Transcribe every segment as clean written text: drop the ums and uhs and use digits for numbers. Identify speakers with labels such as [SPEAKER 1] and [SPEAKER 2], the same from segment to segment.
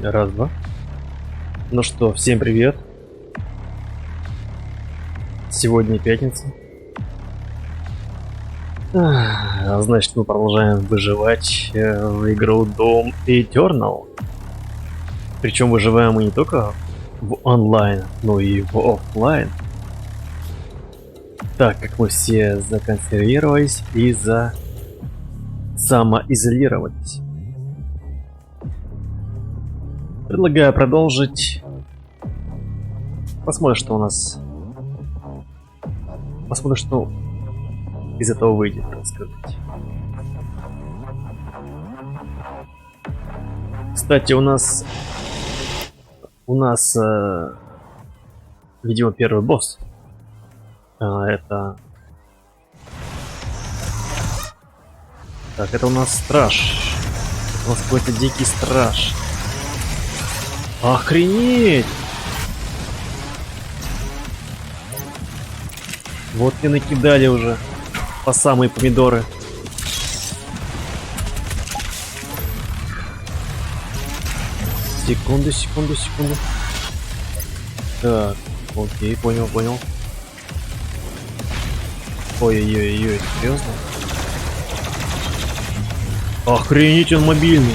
[SPEAKER 1] Раз, два. Ну что, всем привет. Сегодня пятница. Значит, мы продолжаем выживать в игру Doom Eternal. Причем выживаем мы не только в онлайн, но и в офлайн. Так как мы все законсервировались и самоизолировались. Предлагаю продолжить. Посмотрим, что у нас. Посмотрим, что из этого выйдет, так сказать. Кстати, у нас, видимо, первый босс. Это... Так, это у нас страж. Это у нас какой-то дикий страж. Охренеть! Вот и накидали уже по самые помидоры. Секунду. Так, окей, понял. Ой-ой-ой, серьезно? Охренеть, он мобильный.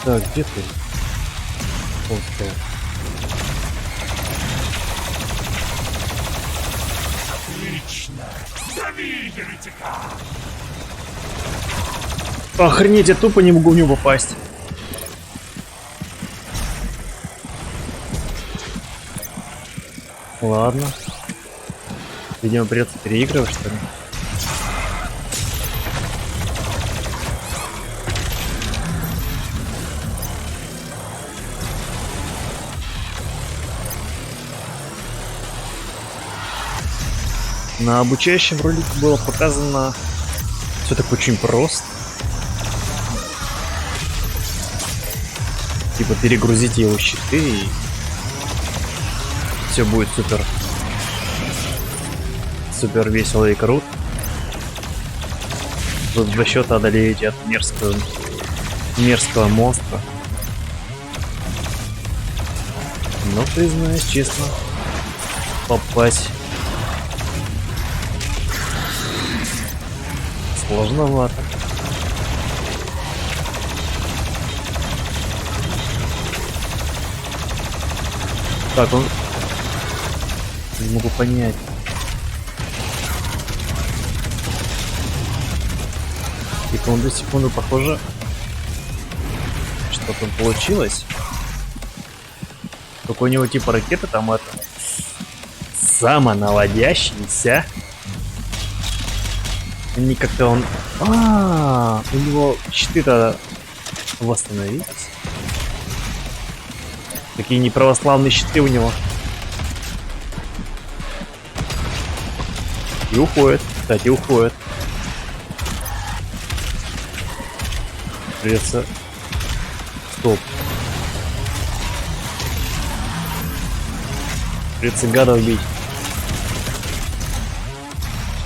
[SPEAKER 1] Так, где ты? Окей.
[SPEAKER 2] Отлично! Дави еретика!
[SPEAKER 1] Охренеть, я тупо не могу в него попасть. Ладно. Видимо, придется переигрывать, что ли. На обучающем ролике было показано все так очень просто. Типа перегрузите его щиты и все будет супер весело и круто. Вы в 2 счета одолеете от мерзкого монстра. Но признаюсь честно, попасть сложновато. Так, он... Не могу понять. Секунду, похоже, что там получилось. Только у него типа ракеты там это... самонаводящиеся. Не как-то он... у него щиты-то восстановились. Такие неправославные щиты у него. И уходит. Кстати, уходит. Придется... Стоп. Придется гада убить.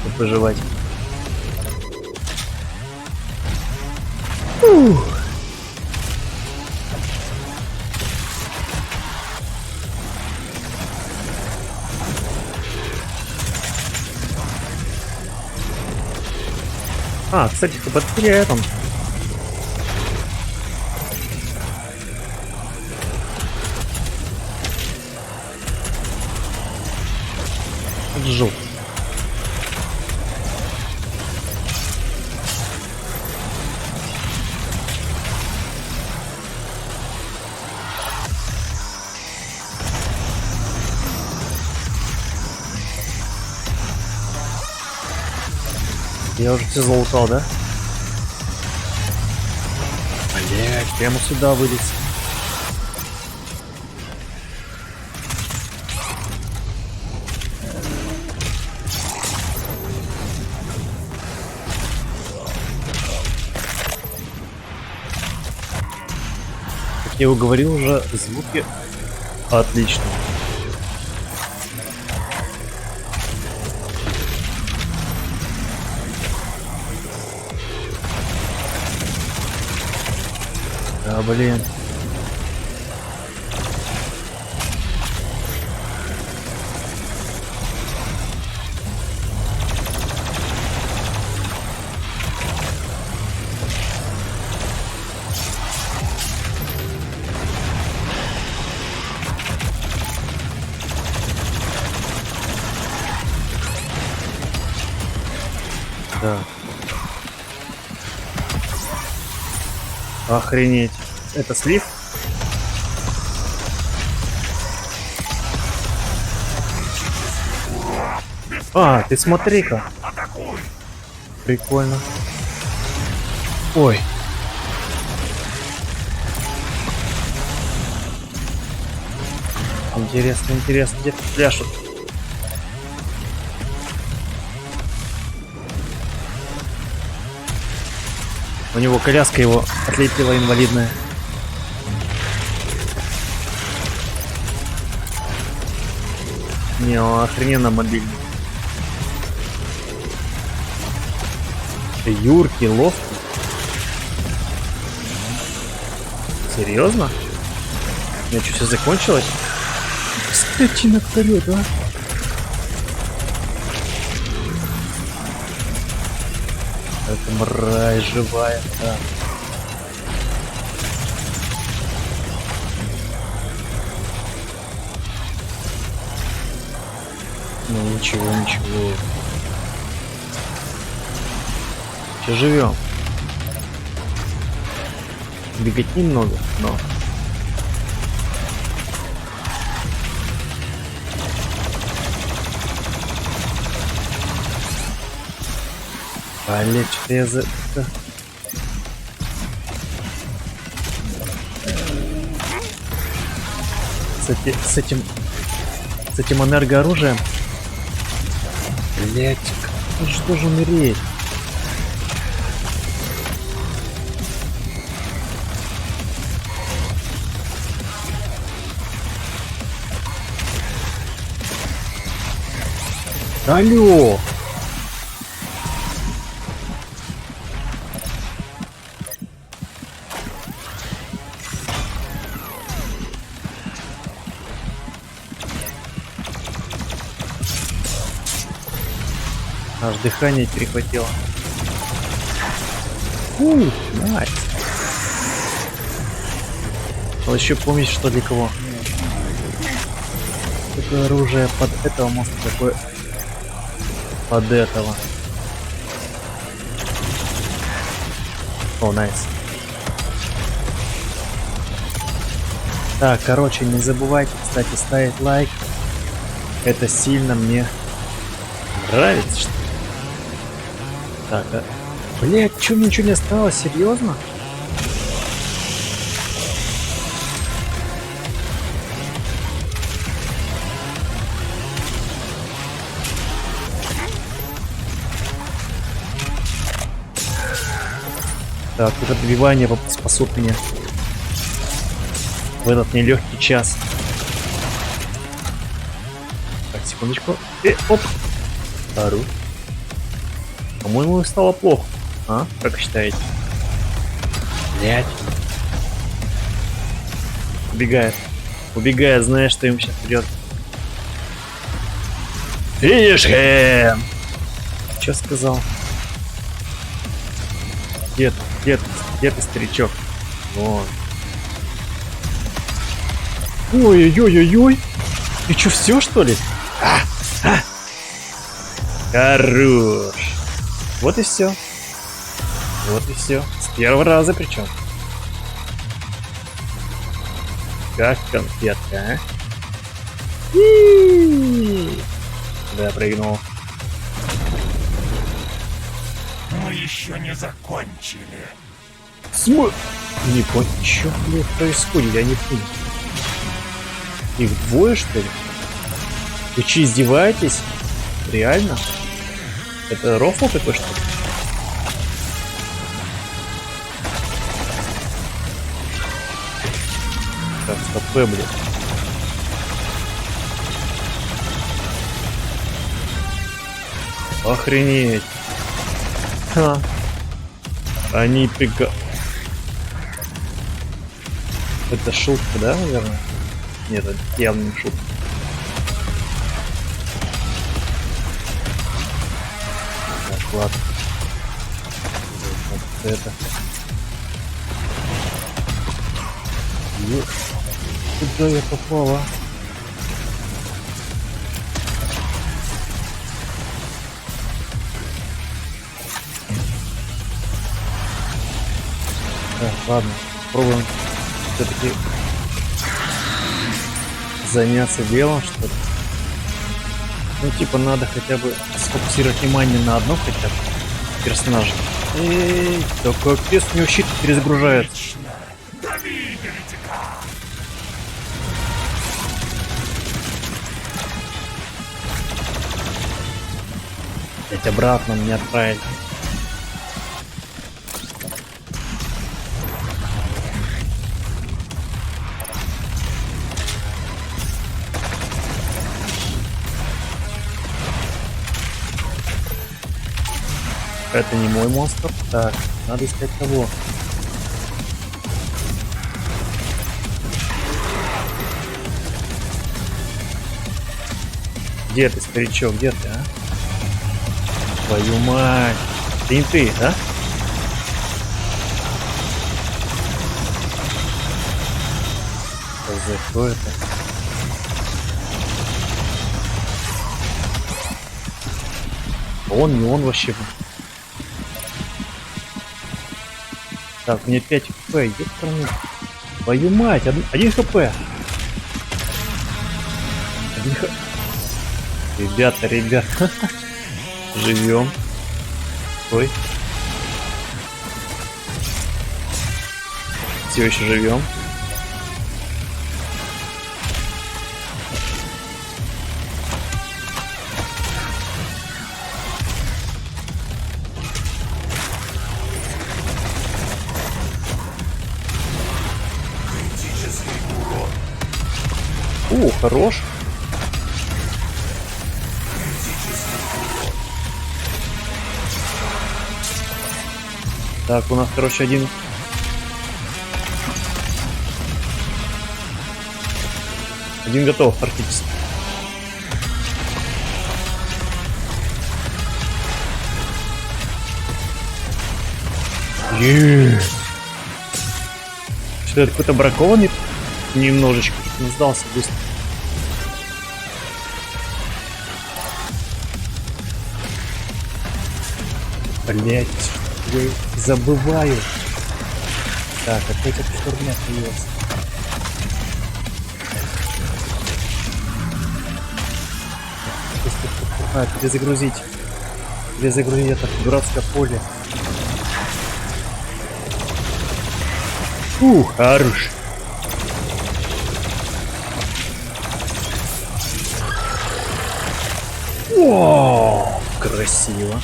[SPEAKER 1] Чтобы выживать. Кстати, хп теряет он. Жук. Я уже все залутал, да? Блять, прямо сюда вылез. Как я его говорил уже, звуки отличные. Да, блин. Да. Охренеть. Это слив? А, ты смотри-ка.
[SPEAKER 2] Атакуй!
[SPEAKER 1] Прикольно. Ой. Интересно, интересно, где пляшут? У него коляска его отлепила инвалидная. Не, он охрененно мобильный. Юркий, ловкий. Серьезно? У меня что, все закончилось? Скотина вперед, а? Это мразь живая, да. Ну ничего, ничего. Еще живем. Бегать немного, но. Блять, что я за... С этим энергооружием. Блять, он же должен умереть. Алло! Аж дыхание перехватило. Найс. Но еще помнить, что для кого. Это оружие под этого монстра, такое под этого. О, найс. Так, короче, не забывайте, кстати, ставить лайк. Это сильно мне нравится, что ли? Так, а... Блять, чё, ничего не осталось? Серьезно? Так, тут отбивание спасут меня в этот нелегкий час. Так, секундочку. Оп! Ору. По-моему, стало плохо. А? Как считаете? Блять. Убегает. Убегает, знаешь, что им сейчас придет. Финишхем! Че сказал? Где ты, старичок? Вон. Ой-ой-ой-ой-ой! Ты чё, все что ли? Хорош! Вот и все. Вот и все. С первого раза причем. Как конфетка, а? Да, прыгнул.
[SPEAKER 2] Мы еще не закончили.
[SPEAKER 1] Не понял, что блядь происходит, я не понял. Их двое, что ли? Вы че, издеваетесь? Реально? Это рофл такой, что ли? Так, стоп, блядь. Охренеть. Ха. Они Это шутка, да, наверное? Нет, это явно не шутка. Так, ладно. Вот это. Куда я попала? Так, ладно, попробуем все-таки заняться делом, что ли. Ну, типа, надо хотя бы сфокусировать внимание на одном хотя бы персонаже. Эй, такой квест у него щит перезагружает.
[SPEAKER 2] Отлично. Довиделите-ка.
[SPEAKER 1] Опять обратно меня отправить. Это не мой монстр. Так, надо искать кого. Где ты, старичок, где ты, а? Твою мать. Ты не ты, да? За кто это? Он, не он вообще. Так, у меня 5 хп, ёпраны. Твою мать, 1 хп. Ребята, живем. Ой. Все еще живем.
[SPEAKER 2] Критический урон.
[SPEAKER 1] Хорош. Так, у нас, короче, один готов практически. Что это, какой-то бракованный немножечко не сдался быстро. Блять, я забываю. Так, опять эта херня появилась. Перезагрузить это дурацкое поле. Хорош. О, красиво.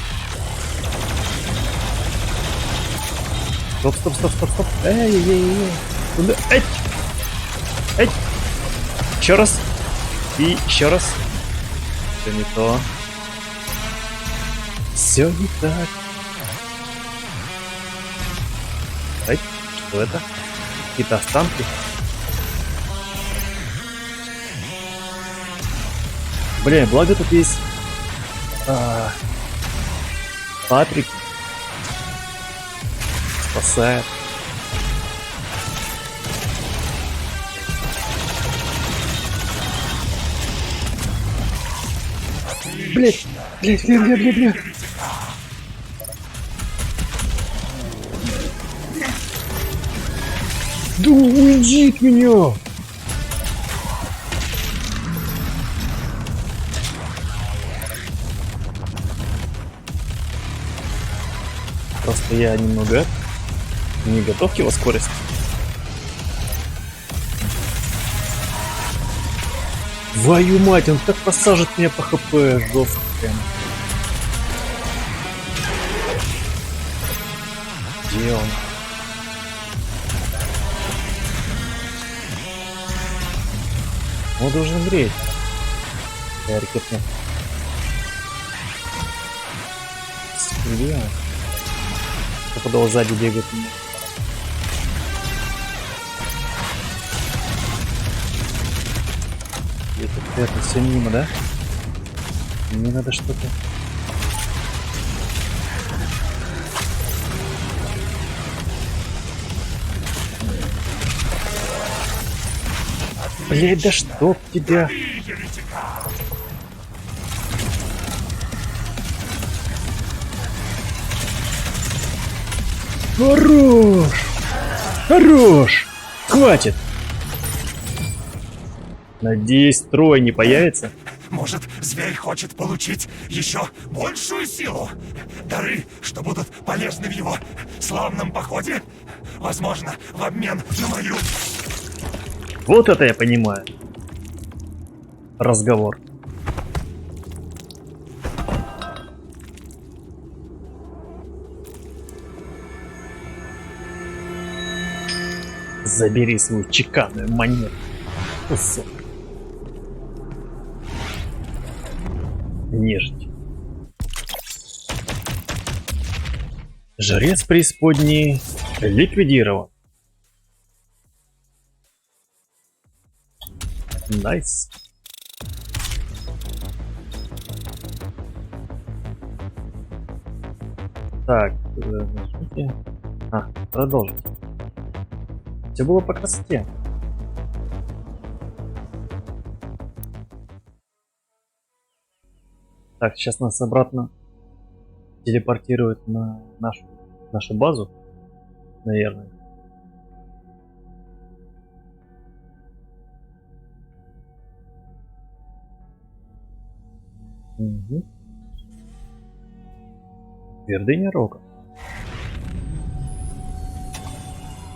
[SPEAKER 1] Стоп. Эй. Куда? Эй. Еще раз. И еще раз. Все не то. Все не так. Эй, что это? Какие-то останки. Блин, благо тут есть Патрик. Спасает. Блять. Да уйди от меня! Просто я немного не готов к его скорости. Твою мать, он так посажет меня по хп жестко прям. Где он? Он должен умереть. Я ракетно. Стреляю. Попадал сзади, бегает меня. Это все мимо, да? Мне надо что-то. Блять, да чтоб тебя!
[SPEAKER 2] Дави, еретика!
[SPEAKER 1] Хорош! Хорош! Хватит! Надеюсь, трое не появится.
[SPEAKER 2] Может, зверь хочет получить еще большую силу? Дары, что будут полезны в его славном походе? Возможно, в обмен на мою...
[SPEAKER 1] Вот это я понимаю. Разговор. Забери свою чеканную монету. Кусок. Нежить. Жрец преисподней ликвидирован. Найс. Так, нажмите. Продолжить. Все было по красоте. Так, сейчас нас обратно телепортируют на нашу базу, наверное. Угу. Твердыня Рока.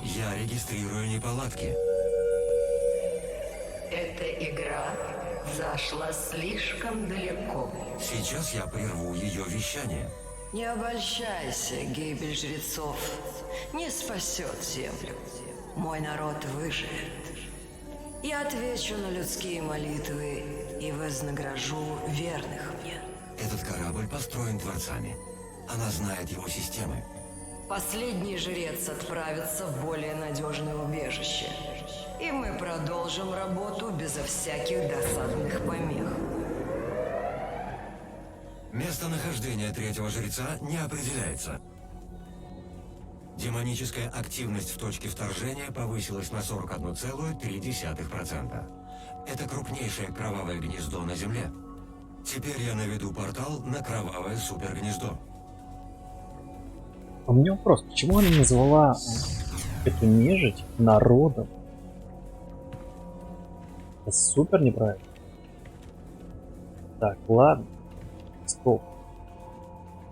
[SPEAKER 3] Я регистрирую неполадки.
[SPEAKER 4] Эта игра зашла слишком далеко.
[SPEAKER 3] Сейчас я прерву ее вещание.
[SPEAKER 4] Не обольщайся, гибель жрецов не спасет землю. Мой народ выживет. Я отвечу на людские молитвы и вознагражу верных мне.
[SPEAKER 3] Этот корабль построен творцами. Она знает его системы.
[SPEAKER 4] Последний жрец отправится в более надежное убежище. И мы продолжим работу безо всяких досадных помех.
[SPEAKER 3] Местонахождение третьего жреца не определяется. Демоническая активность в точке вторжения повысилась на 41,3%. Это крупнейшее кровавое гнездо на Земле. Теперь я наведу портал на кровавое супергнездо.
[SPEAKER 1] А у меня вопрос, почему она назвала эту нежить народом? Это супер неправильно. Так, ладно. Стоп.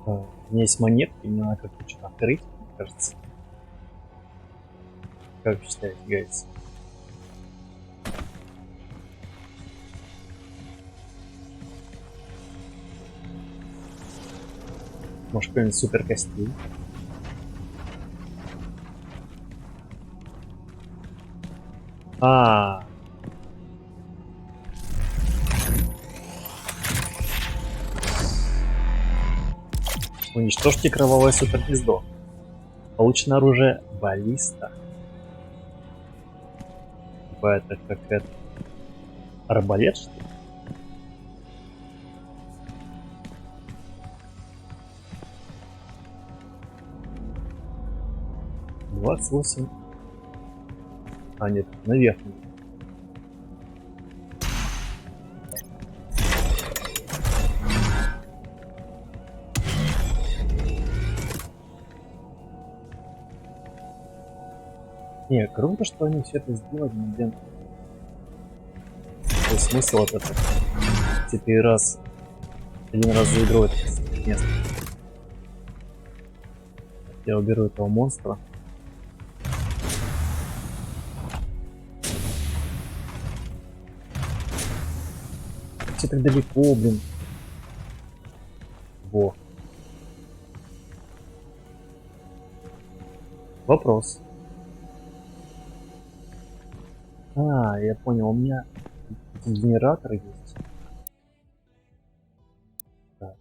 [SPEAKER 1] У меня есть монетки, мне надо как-то что-то открыть, мне кажется. Как вы считаете, гайс? Может, какой-нибудь супер костюм? Уничтожьте кровавое супергнездо. Получено оружие баллиста. Это как это... Арбалет, что ли? «28». А, нет, наверх. Не, круто, что они все это сделали, но, блин. Какой смысл от этого? Теперь один раз за игрой это место. Я уберу этого монстра. Все так далеко, блин. Во. Вопрос. Я понял, у меня генератор есть. Так.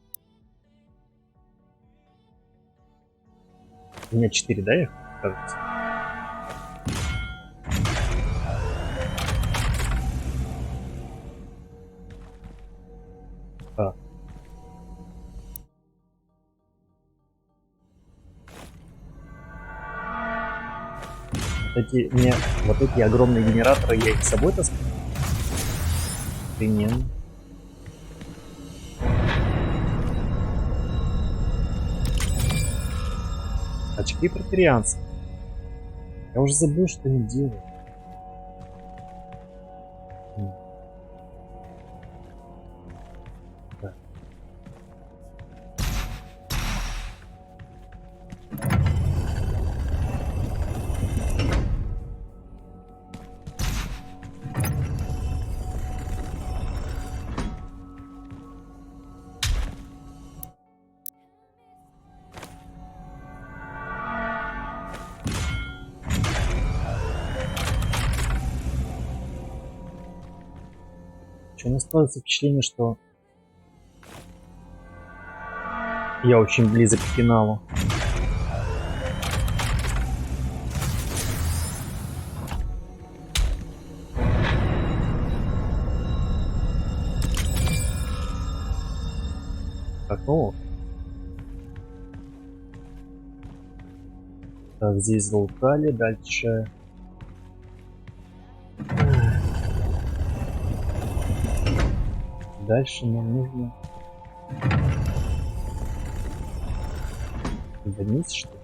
[SPEAKER 1] У меня 4, да, их, кажется? Кстати, мне вот эти огромные генераторы, я их с собой таскаю? Ты не. Очки протерианца. Я уже забыл, что они делают. Так. У меня складывается впечатление, что я очень близок к финалу. Так, ну. Так, здесь залутали, дальше. Дальше нам нужно вниз, что ли?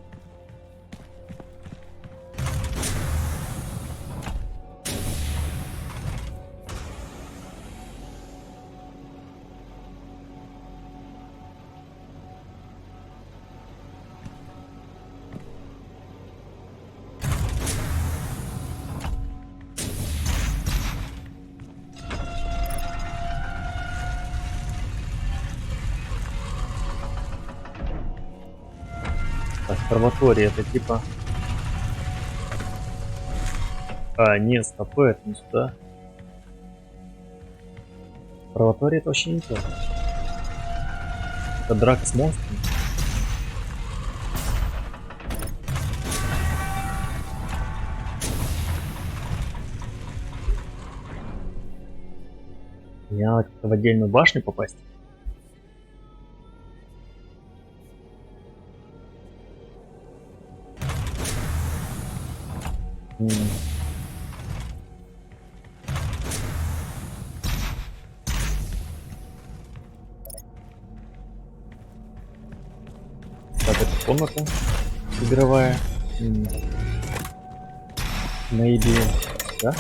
[SPEAKER 1] Так, форматория это типа... А, нет, стоп, это не сюда. Форматория это вообще не то. Это драка с монстрами. Мне надо как-то в отдельную башню попасть. М. Так, это комната игровая. Maybe, да?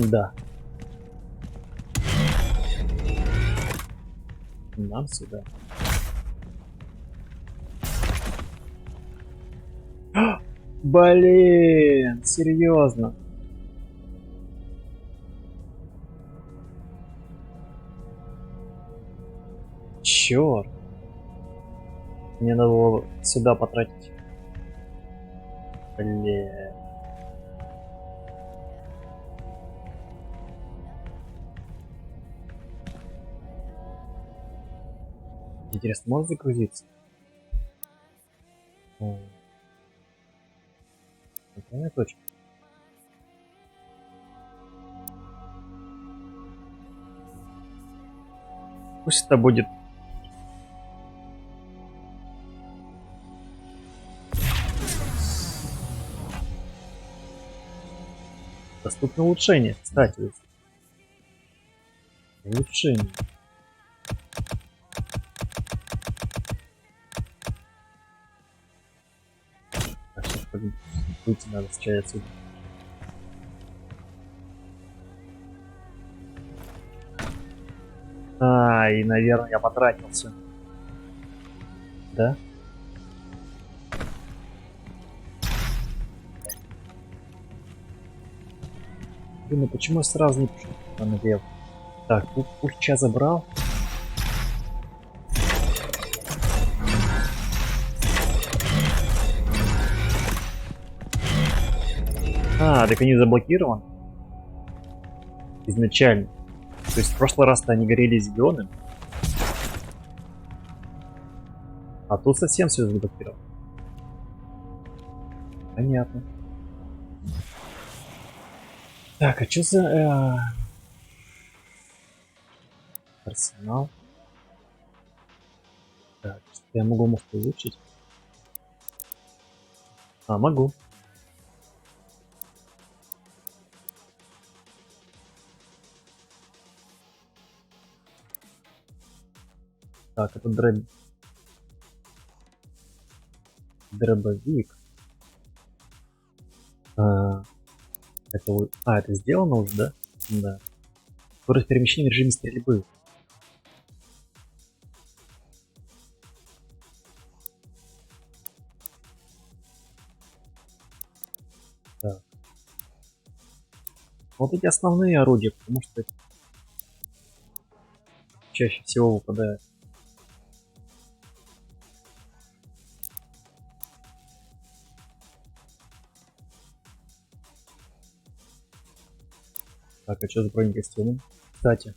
[SPEAKER 1] Да. Нам сюда. Блин, серьезно. Черт. Мне надо было сюда потратить. Блин. Интересно, может загрузиться? Это точка. Пусть это будет. Доступно улучшение, кстати. Улучшение. Так, сейчас выйти надо сначала отсюда. А, и, наверное, я потратился. Да? Блин, ну почему я сразу не пошел налево? Так, Пухча забрал. А, так они заблокированы. Изначально. То есть в прошлый раз-то они горели зеленым. А тут совсем все заблокировано. Понятно. Так, а что за... Арсенал. Так, что я могу, может, улучшить? А, могу. Так, это дробовик. А, это сделано уже, да? Да. Скорость перемещения в режиме стрельбы. Так. Вот эти основные орудия, потому что чаще всего выпадают. Так, а что за бронекостюмы? Кстати.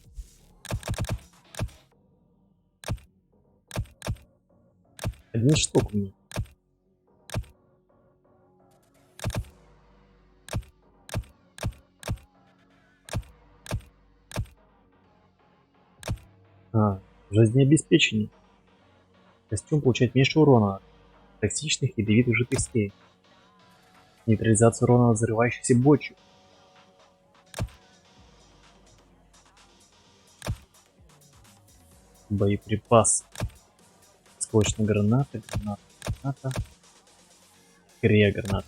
[SPEAKER 1] Один штук у меня. Жизнеобеспечение. Костюм получает меньше урона от токсичных ядовитых жидкостей. Нейтрализация урона от взрывающихся бочек. Боеприпас. Сквозная граната, граната. Крия граната.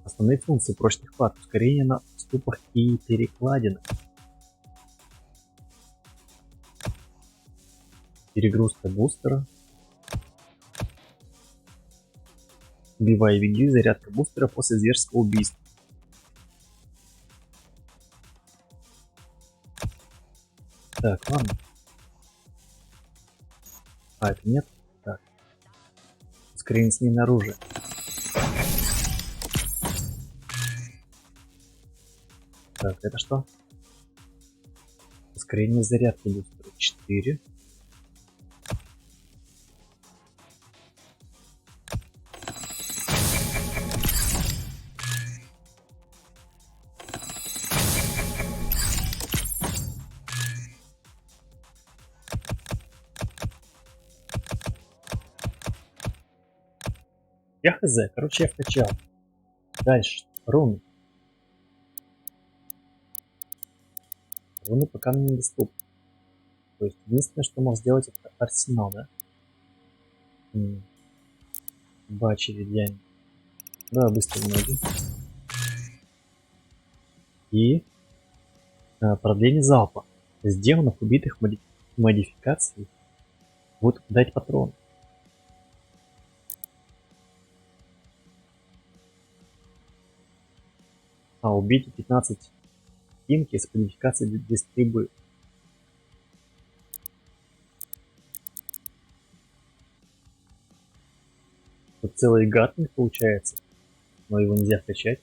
[SPEAKER 1] Основные функции прочных плат. Ускорение на уступах и перекладинах. Перегрузка бустера. Убивай веди, зарядка бустера после зверского убийства. Так, ладно. А, это нет? Так. Ускорение смены оружия. Так, это что? Ускорение зарядки бустера 4. Я хз, короче, я вкачал. Дальше. Руны. Руны пока мне недоступны. То есть единственное, что мог сделать, это арсенал, да? Бачи, ведьяне. Да, быстро ноги. И продление залпа. С демонов, убитых модификаций будут дать патрон. Убейте 15 инки с модификацией для стрельбы. Тут целый гатник получается, но его нельзя вкачать.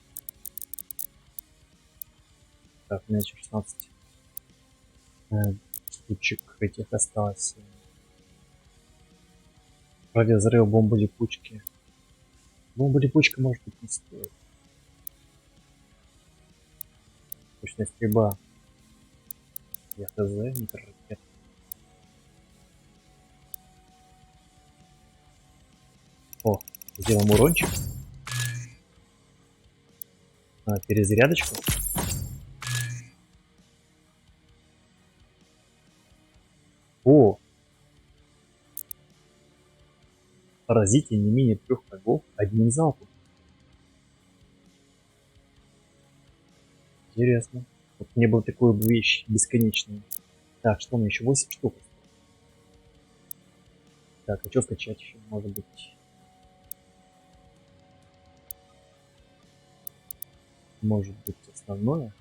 [SPEAKER 1] Так, у меня еще 16 штучек этих осталось. Ради взрыва бомбы липучки. Бомба липучка может быть не стоит. Точная стрельба. Я хз, микроракет. О, сделаем урончик. Перезарядочку. О! Поразите не менее 3 врагов одним залпом. Интересно. Вот мне было такую вещь бесконечную. Так, что у меня еще 8 штук. Так, а что скачать еще? Может быть. Может быть основное.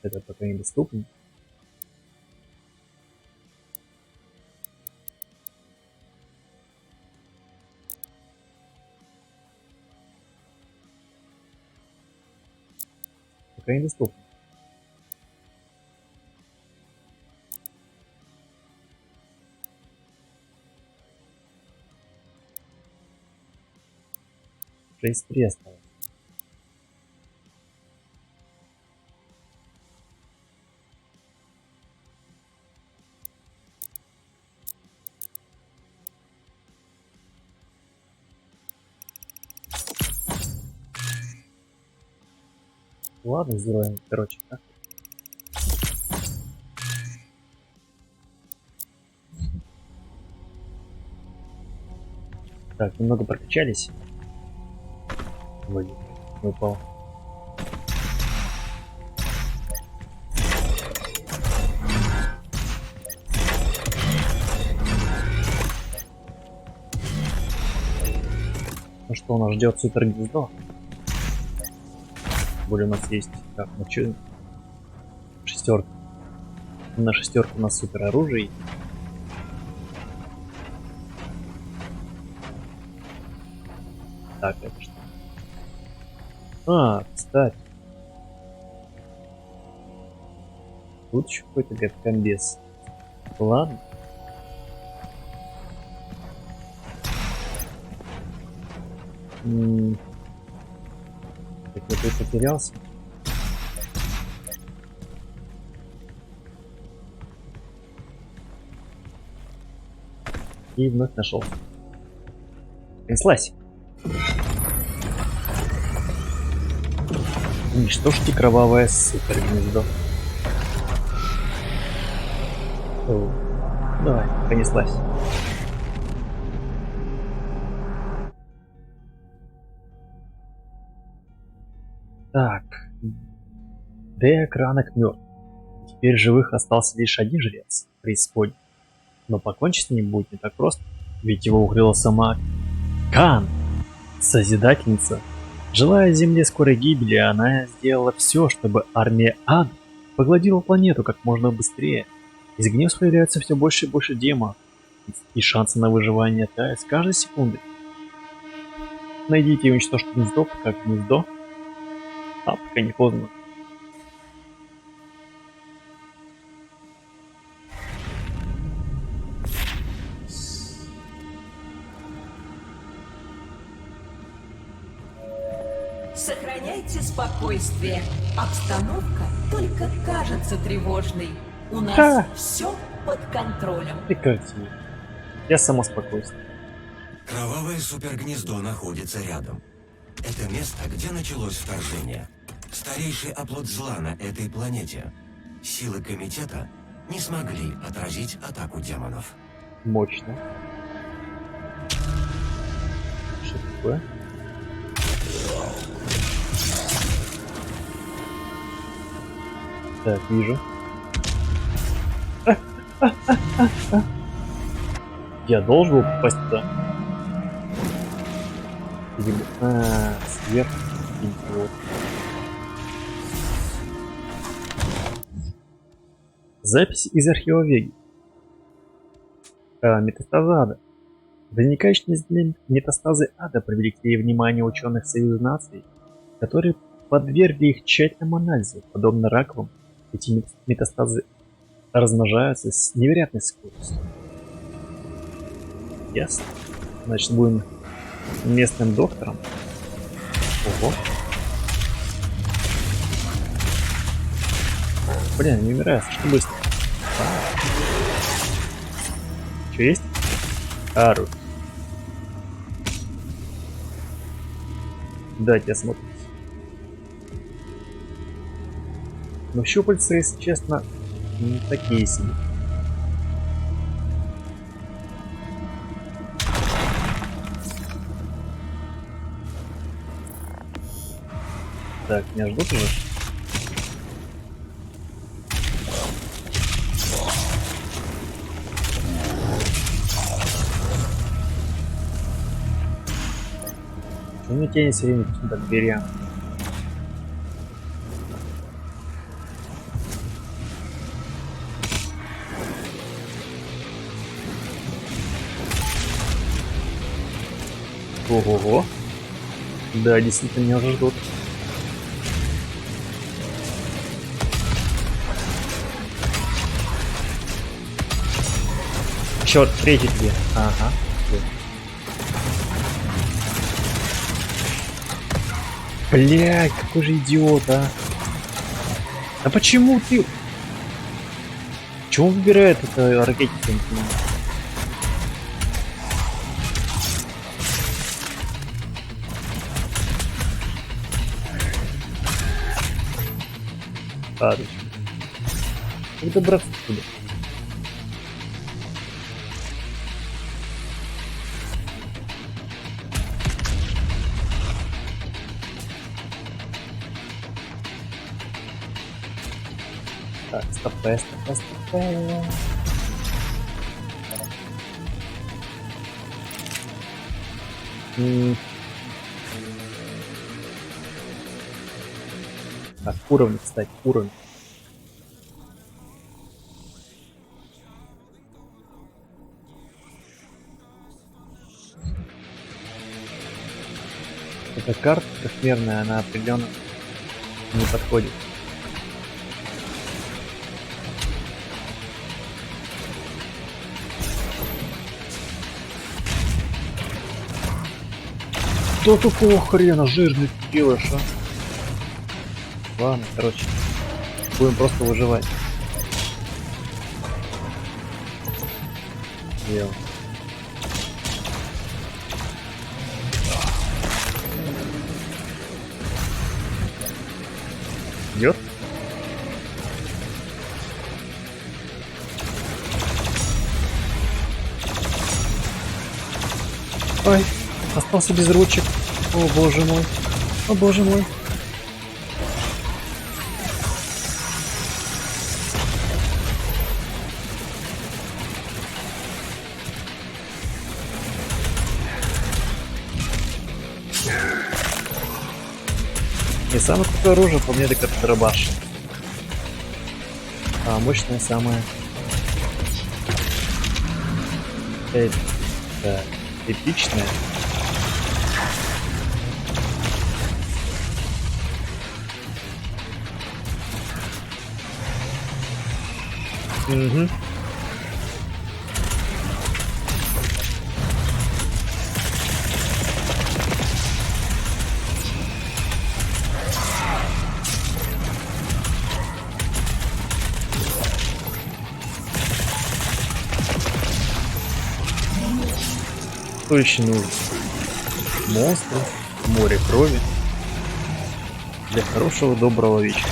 [SPEAKER 1] Это пока недоступно. Пока недоступно. Шесть осталось. Ладно, сделаем, короче, так. Так, немного прокачались. Ой, упал. Ну что, нас ждет супер гнездо. Более у нас есть, так, ну че, шестерка. На шестерку у нас супер оружие. Так, это что? А, кстати. Тут еще какой-то комбез. Ладно. Так, я тут потерялся. И вновь нашел. Понеслась. Уничтожьте кровавое супер гнездо. Давай, понеслась. Так. Деокранок мертв. Теперь живых остался лишь один жрец, преисподней. Но покончить с ним будет не так просто, ведь его укрыла сама Кан, Созидательница. Желая Земле скорой гибели, она сделала все, чтобы армия Ад поглотила планету как можно быстрее. Из гнезд появляется все больше и больше демонов, и шансы на выживание тают с каждой секундой. Найдите и уничтожьте гнездо, пока гнездо, пока не поздно.
[SPEAKER 5] Сохраняйте спокойствие. Обстановка только кажется тревожной. У нас все под контролем.
[SPEAKER 1] Прекрати. Я само спокойствие.
[SPEAKER 3] Кровавое супергнездо находится рядом. Это место, где началось вторжение. Старейший оплот зла на этой планете. Силы комитета не смогли отразить атаку демонов.
[SPEAKER 1] Мощно. Что такое? Так, вижу. Я должен был попасть туда. Сверху. Идиот. Запись из архива Веги. Метастазы ада. Возникающие на Земле метастазы ада привлекли к себе внимание ученых Союза наций, которые подвергли их тщательному анализу. Подобно раковым, эти метастазы размножаются с невероятной скоростью. Ясно. Значит, будем местным доктором. Ого. Блин, не умирает, что быстро. Что есть? Оружие. Дайте осмотрюсь. Но щупальца, если честно, не такие себе. Так, меня ждут уже? У меня тянет все время к дверям. Ого-го. Да, действительно меня уже ждут. Черт, третий дверь. Ага. Блять, какой же идиот, а. А почему ты... Чего он выбирает это ракетница, я не понимаю. Отлично. Как добраться туда? Так, стопэ. М. Так, уровни, кстати, уровень. Эта карта трехмерная, она определенно не подходит. Что такого хрена жирный ты делаешь, а? Ладно, короче, будем просто выживать. Дело. Идет? Ой, остался без ручек. О боже мой. О боже мой. И самое крутое оружие по мне так это дробаш. А мощное самое. Это эпичное. Угу. Что еще нужно? Монстры, море крови. Для хорошего доброго вечера.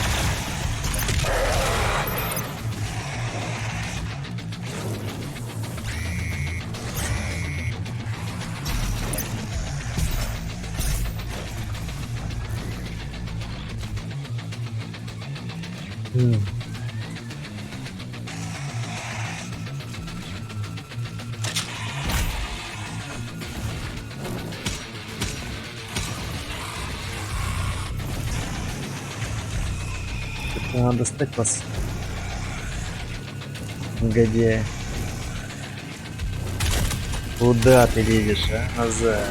[SPEAKER 1] Надо достать вас, негодяй. Куда ты лезешь, а? Назад.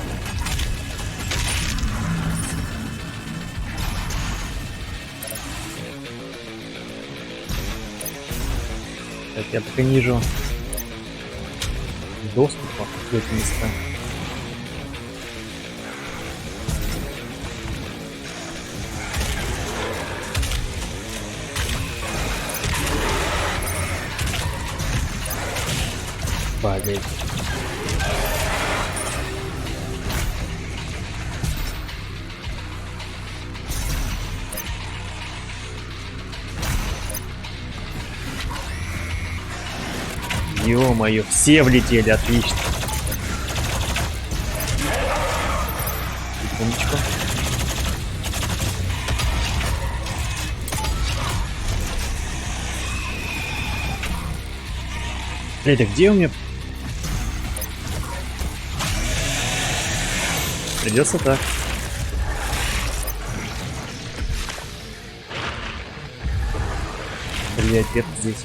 [SPEAKER 1] Так, я пока не вижу доступа в эти места. Падает. Ё-моё, все влетели, отлично. Секундочку. Блядь, а где у меня? Придется так. Приоритет здесь.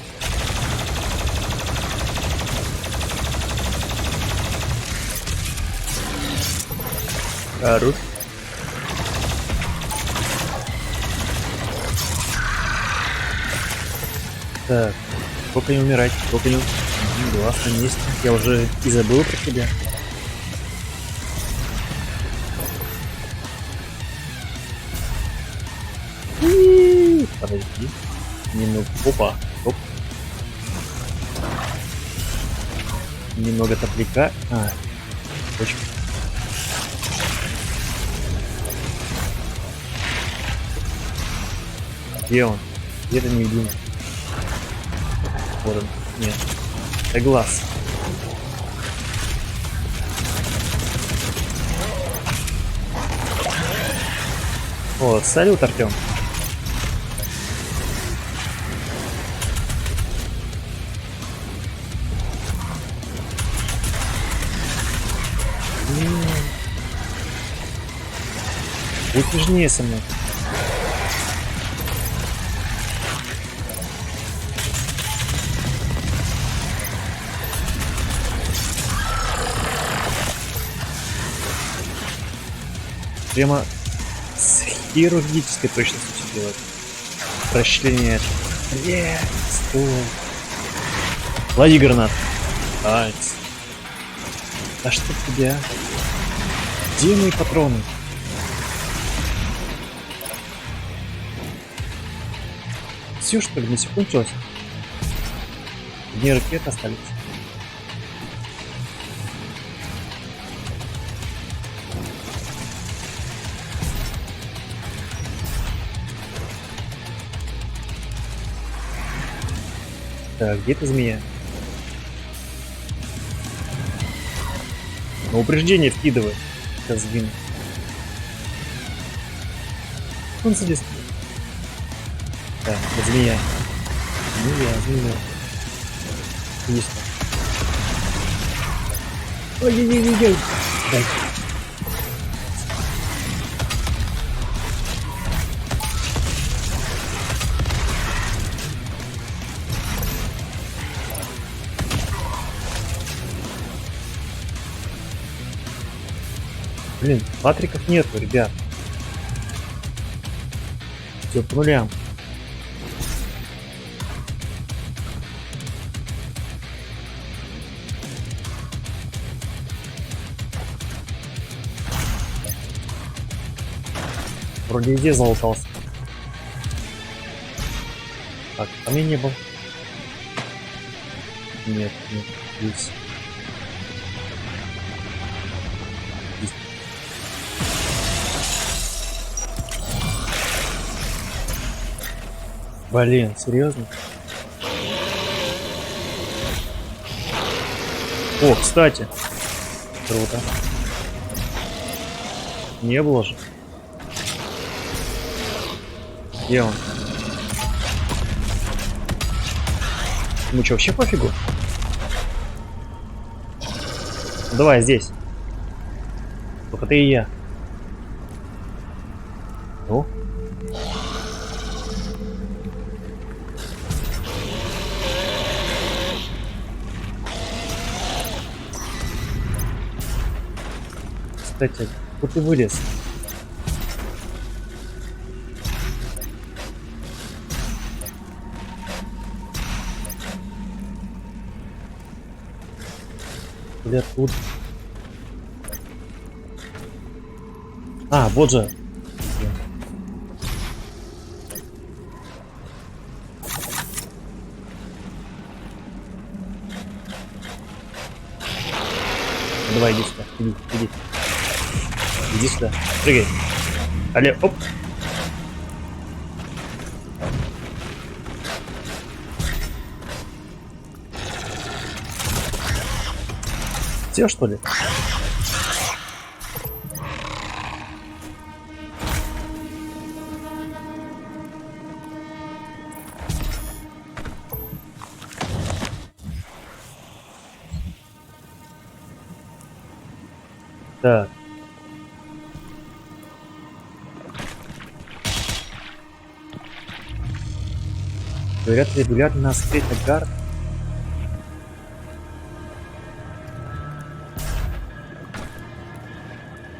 [SPEAKER 1] Хорош. Так, сколько не умирать, сколько не... Два на месте. Я уже и забыл про тебя. Подожди. Немного. Опа. Оп. Немного топляка. А. Точка. Где он? Где-то невидимый. Вот он. Нет. Это глаз. О, салют, Артем. Будь нежнее со мной. Прямо с хирургической точностью все делать. Расчленяет. Стой. Клади гранат. Айс. А что тебя? Где мои патроны? Все, что ли, не закончилось? Одни ракеты остались. Так, где ты, змея? На упреждение вкидывай. Сейчас сгину. Он залез. Так, вот змея. Змея. Есть. Ой-ой-ой-ой. Дай. Блин, патриков нету, ребят. Все по нулям. Вроде везде залутался. Так, а меня не был. Нет, здесь. Блин, серьезно? О, кстати. Круто. Не было же. Где он? Ему что, вообще пофигу? Ну, давай здесь. Только ты и я. Ну? Кстати, тут ты вылез. Или тут. А, вот же. Давай, иди сюда, иди. Иди сюда, прыгай. Алле, оп. Все, что ли? Так. Говорят, регулярно нас встретит гард.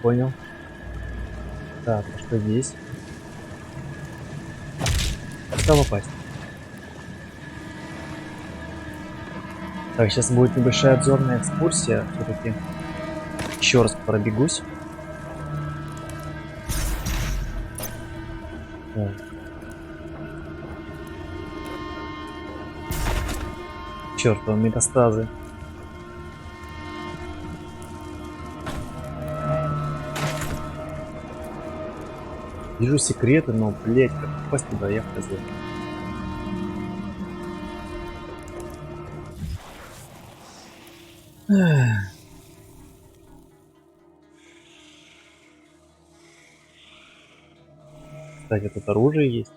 [SPEAKER 1] Понял. Так, а что здесь? Куда попасть? Так, сейчас будет небольшая обзорная экскурсия. Все-таки еще раз пробегусь. Так. Чёртовы метастазы. Вижу секреты, но, блять, как попасть туда, я хз. Кстати, тут оружие есть.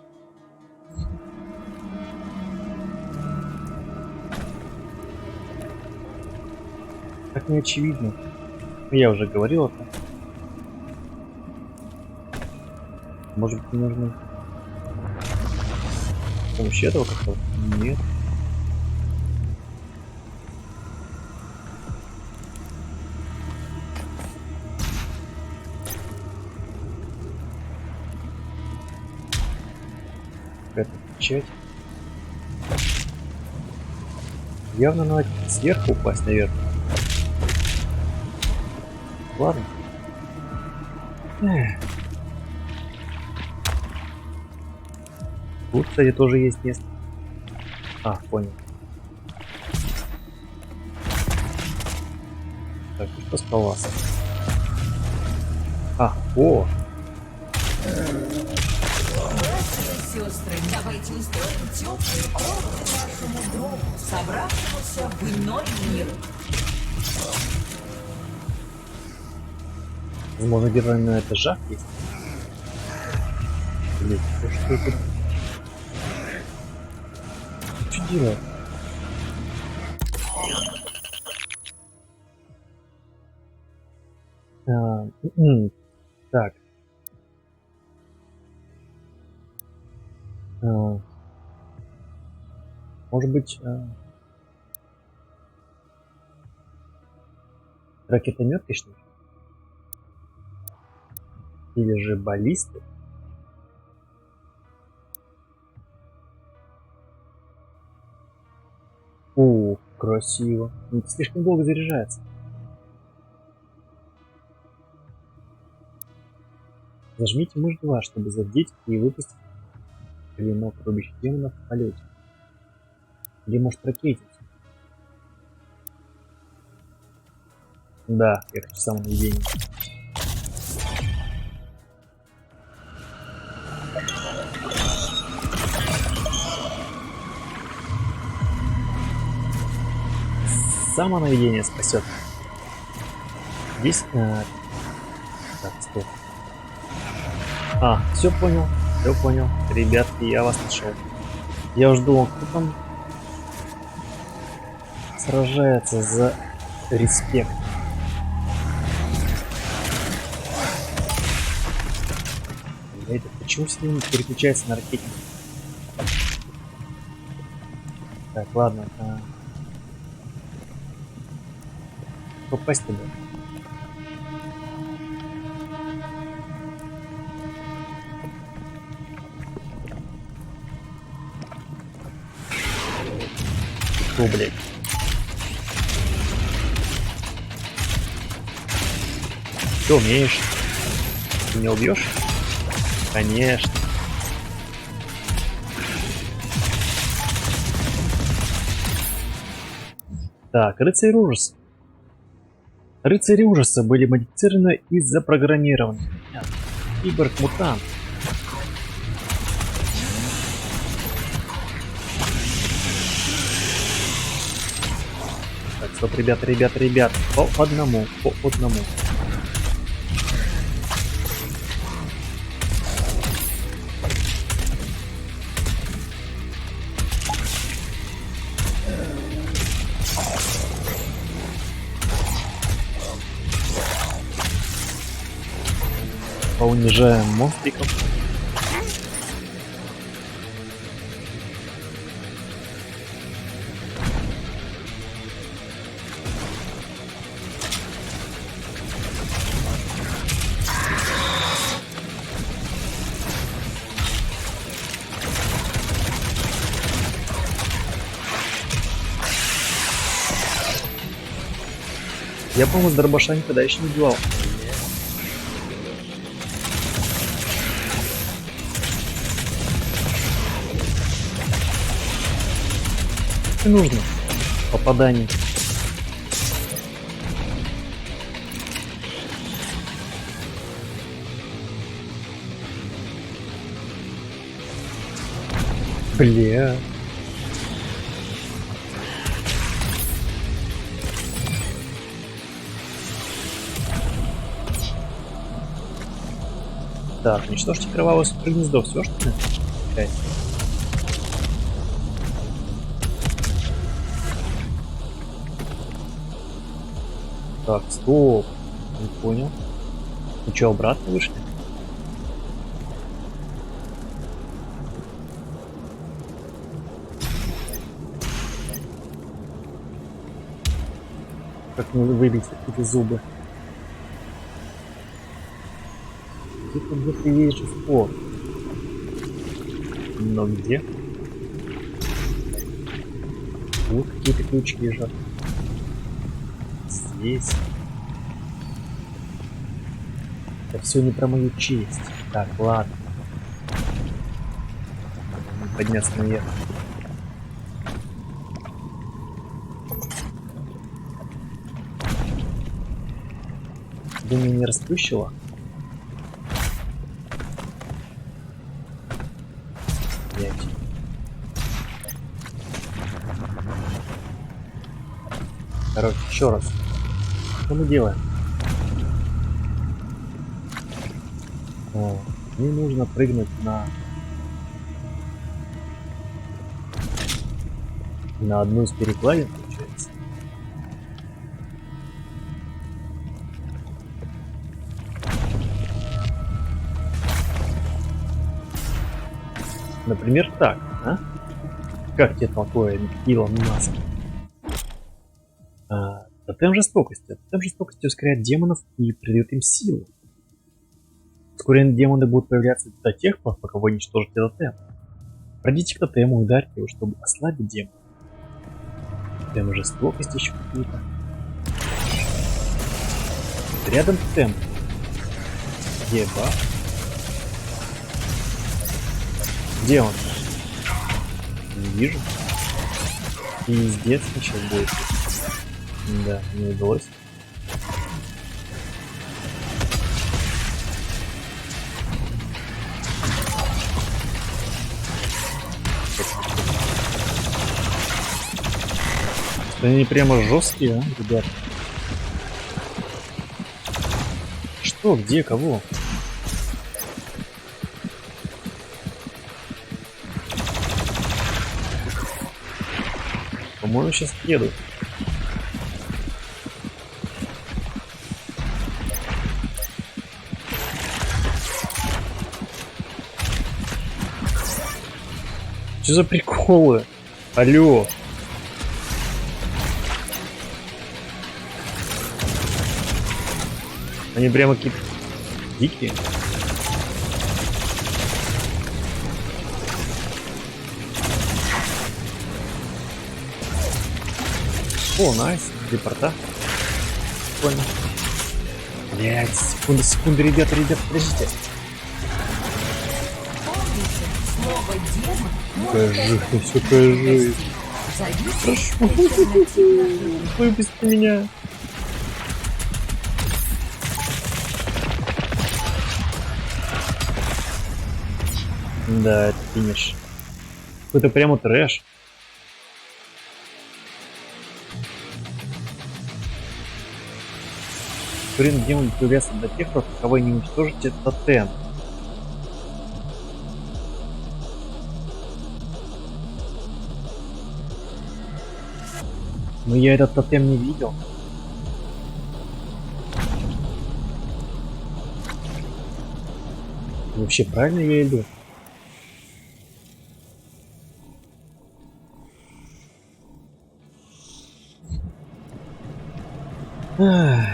[SPEAKER 1] Так не очевидно. Я уже говорил это. Может быть, мне нужно с помощью этого как-то? Нет. Какая-то печать. Явно надо сверху упасть, наверное. Ладно. Эх. Тут, кстати, тоже есть место. А, понял. Так, и что спалался? А, о!
[SPEAKER 5] Братья и сестры, давайте устроим теплый отдых нашему другу, собравшемуся в иной мир.
[SPEAKER 1] Возможно, где-то на этажах есть. Блин, что это? Что делать? Так. Может быть, ракетометы, что ли? Или же баллисты? О, красиво. Но это слишком долго заряжается. Зажмите мышь 2, чтобы задеть и выпустить клинок, рубящий демонов в полете. Или может ракетить. Да, я хочу самонаведение. Самонаведение спасет. Здесь... Так, стоп. А, все понял. Ребятки, я вас нашел. Я уже думал, кто там сражается за респект. Это почему с ним переключается на ракетник? Так, ладно. Попасть туда. Фу, блядь. Ты умеешь? Ты не убьешь? Конечно. Так, рыцарь ужаса. Рыцари ужаса были модифицированы из-за программирования. Киборг-мутант. Так, стоп, ребят, по одному. Поунижаем монстриков. Я, по-моему, с дробаша никогда еще не убивал. Не нужно попаданий. Бля. Так, уничтожьте кровавое супергнездо. Все, что ли? Опять. Так, стоп. Не понял. Вы что, обратно вышли? Как мне выбить эти зубы? Где-то есть же вход. Но где? Вот какие-то ключи лежат. Здесь. Это все не про мою честь. Так, ладно. Подняться наверх. Думаю, не расплющило. Блять. Короче, еще раз. Что мы делаем? О, мне нужно прыгнуть на одну из перекладин, получается. Например, так, а? Как тебе такое, Илон Маск? Тотем жестокости. Тотем жестокости ускоряет демонов и придает им силу. Ускоренные демоны будут появляться до тех пор, пока вы уничтожите тотем. Пройдите к тотему и ударьте его, чтобы ослабить демона. Тотем жестокости еще какие-то. Рядом тотем. Где баф? Где он? Не вижу. Пиздец сейчас будет. Да, не удалось. Они прямо жесткие, а, ребят? Что, где, кого? По-моему, сейчас едут. Что за приколы? Алло. Они прямо какие-то дикие. О, найс, репорта. Понял. Блять, секунду, ребята, подождите.
[SPEAKER 5] Помните, слово «демон»
[SPEAKER 1] Покажи, все покажи. Прошу, выпусти меня. Да, это финиш. Какой-то прямо трэш. Блин, демон появляется до тех пор, пока вы не уничтожите тотем. Но я этот тотем не видел. Вообще правильно я иду? Ах.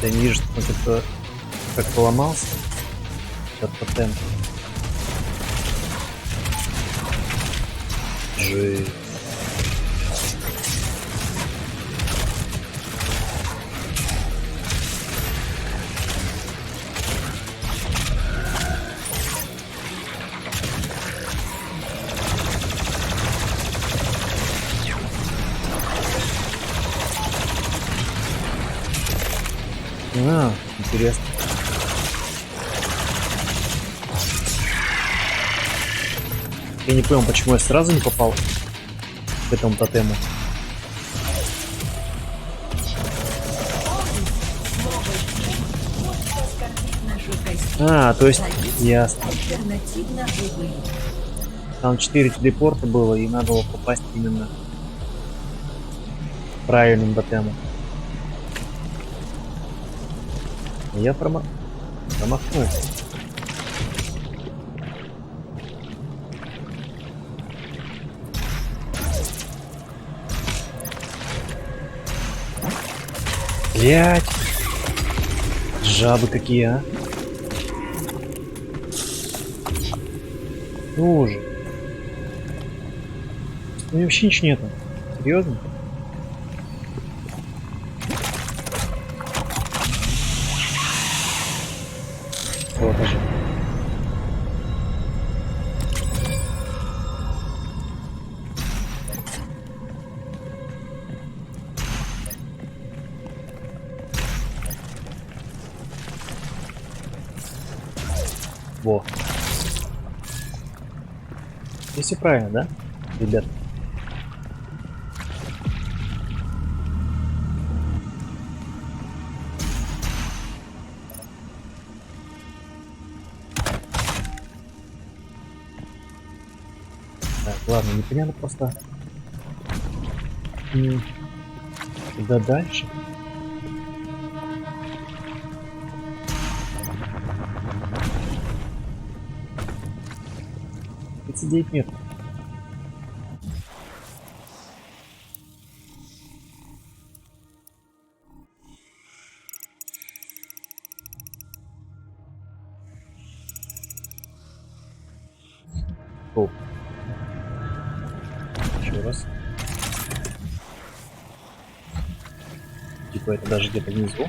[SPEAKER 1] Я не вижу, что он как поломался. Этот тотем. Жесть. А, интересно. Я не понял, почему я сразу не попал к этому тотему.
[SPEAKER 5] Нашу костюм
[SPEAKER 1] А, то есть, ясно.
[SPEAKER 5] альтернативно выглядит.
[SPEAKER 1] Там 4 телепорта было, и надо было попасть именно к правильному тотему. Я промахнулся. Блять! Жабы какие, а? Ну же. У меня вообще ничего нету. Серьезно? Вот же. Во. Здесь все правильно, да, ребят? Так, ладно, непонятно просто. Куда дальше? 39 метров. О. Еще раз. Типа это даже где-то внизу.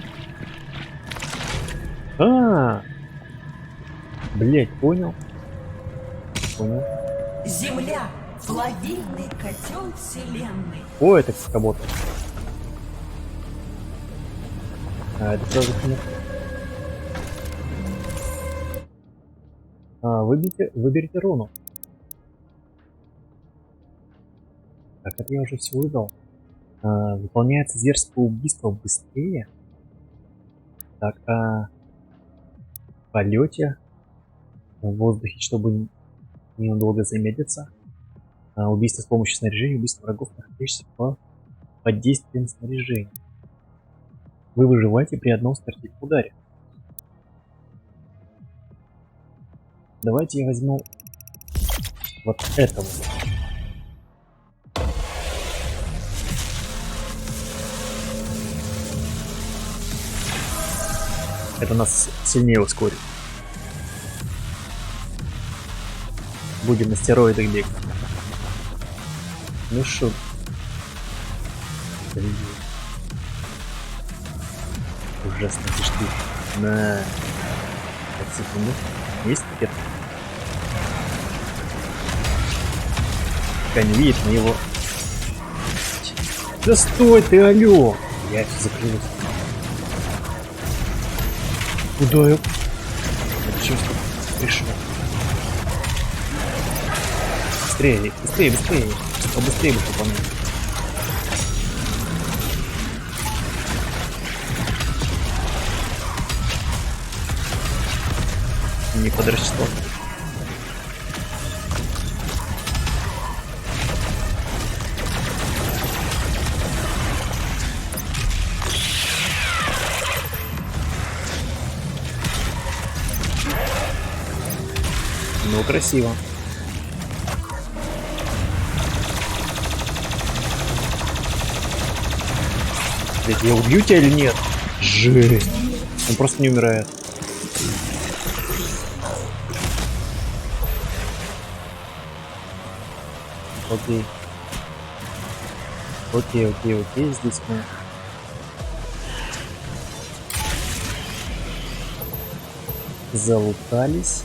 [SPEAKER 1] Блять, понял. Понял.
[SPEAKER 5] Земля — плавильный котел вселенной.
[SPEAKER 1] О, это как работает. А, это сразу кнопка. Выберите руну. Так, это я уже все выбрал. Выполняется зверское убийство быстрее. Так, в полете в воздухе, чтобы ненадолго замедлиться. Убийство с помощью снаряжения, убийство врагов, находящихся под действием снаряжения. Вы выживаете при одном смертельном ударе. Давайте я возьму вот этого. Это нас сильнее ускорит. Будем на стероидах бегать. Ну шо. Ужасно ты штука. На. 5 секунд. Есть пакет? Пока не видит, но его... Да стой ты, алё! Я все закрылся. Куда я? Зачем пришел? Быстрее, быстрее, быстрее. Побыстрее бы выполнять. Не под Рождество. Ну, красиво. Блять, я убью тебя или нет? Жесть. Он просто не умирает. Окей. Окей, здесь мы... залутались.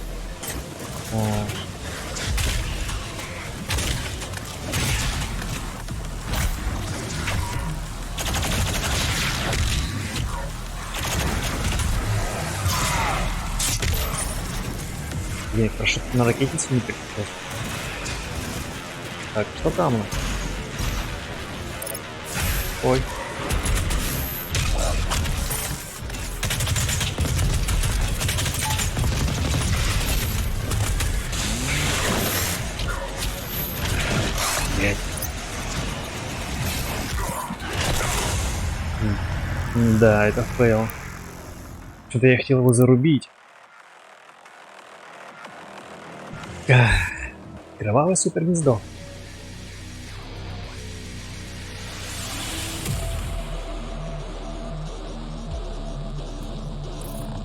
[SPEAKER 1] Блин, хорошо, на ракетнице не переключать. Так, что там? Ой. Блять. Да, это фейл. Что-то я хотел его зарубить. Ах, кровавое супергнездо.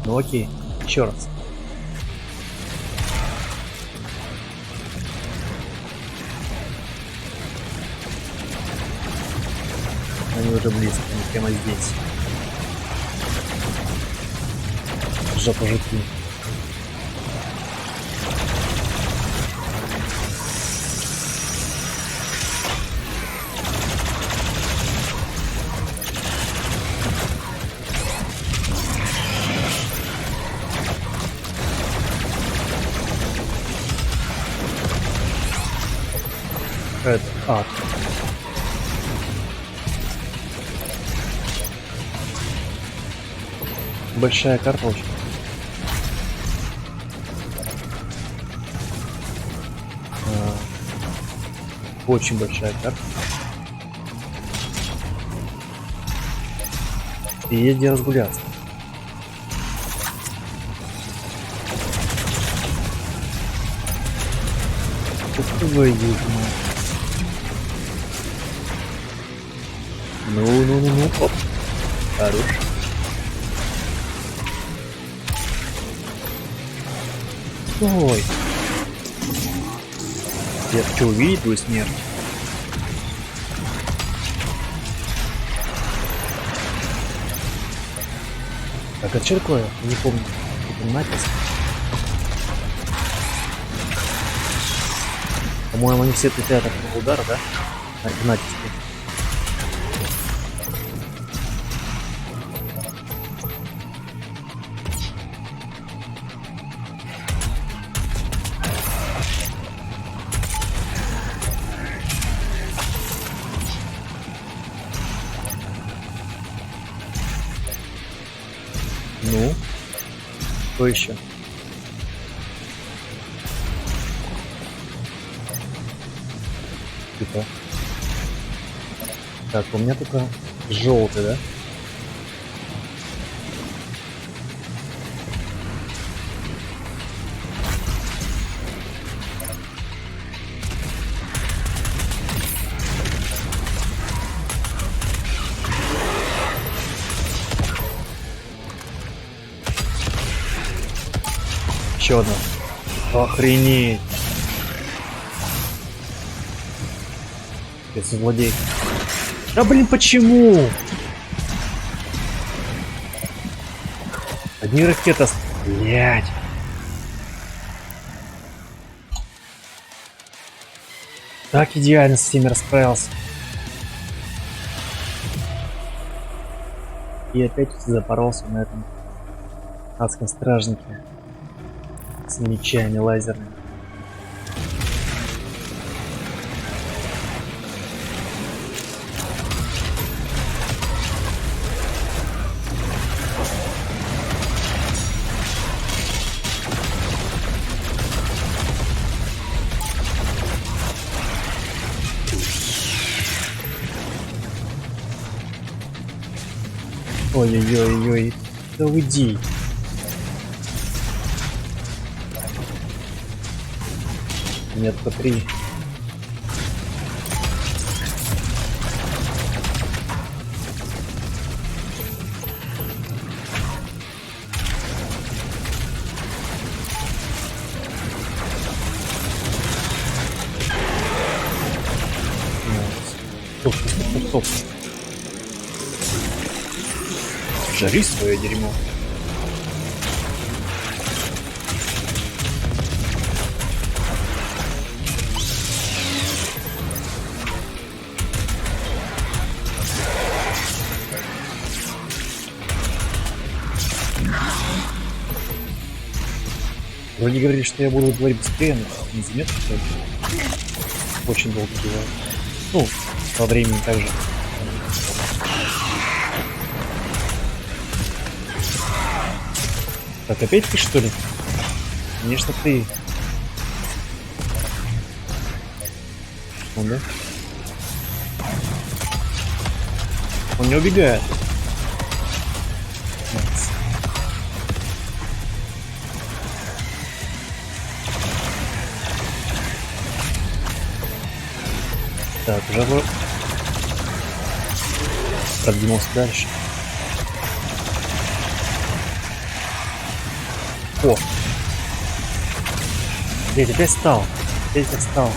[SPEAKER 1] Ну окей, еще раз. Они уже близко, они прямо здесь. Жопа жуки. Это ад. Большая картошка. Очень большая карта. И есть где разгуляться. Твою мать. Ну, оп. Хорош. Ой. Я хочу увидеть твою смерть. Так, а что такое? Не помню. Это натиск. По-моему, они все летят от удара, да? В натиске. Ну, что еще? Типа. Так, у меня только желтый, да? Еще одна. Охренеть. Это злодей. Да блин, почему? Одни ракеты. Блять. Так идеально с всеми расправился. И опять запоролся на этом адском стражнике. С мечами лазерными. Ой-ой-ой-ой, да уйди. Нет, по 3. Стоп. Жари свое дерьмо. Вроде говорили, что я буду говорить быстрее, но незаметно. очень долго убивает. Ну, по времени также. Так, опять ты, что ли? Конечно, ты. Он, да? Он не убегает. Молодец. Так, уже продвинулся дальше. О! Блядь, опять стал. Опять отстал.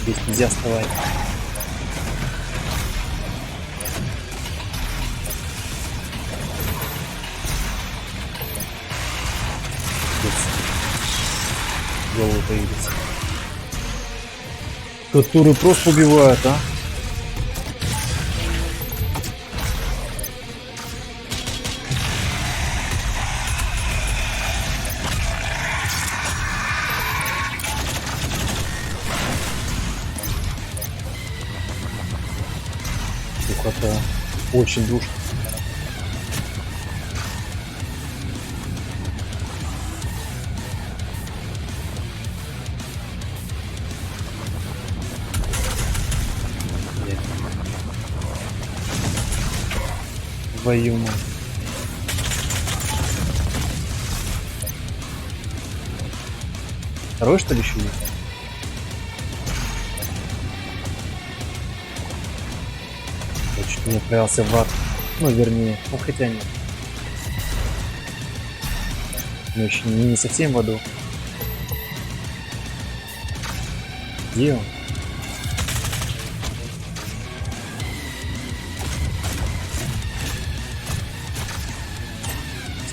[SPEAKER 1] Здесь нельзя вставать. Голову появится. Которые просто убивают, а? Духота. Очень душно. Твою мать. Второй, что ли, еще есть? Я чуть не отправился в ад. Ну, вернее, ну хотя нет. Но еще не совсем в аду. Где он?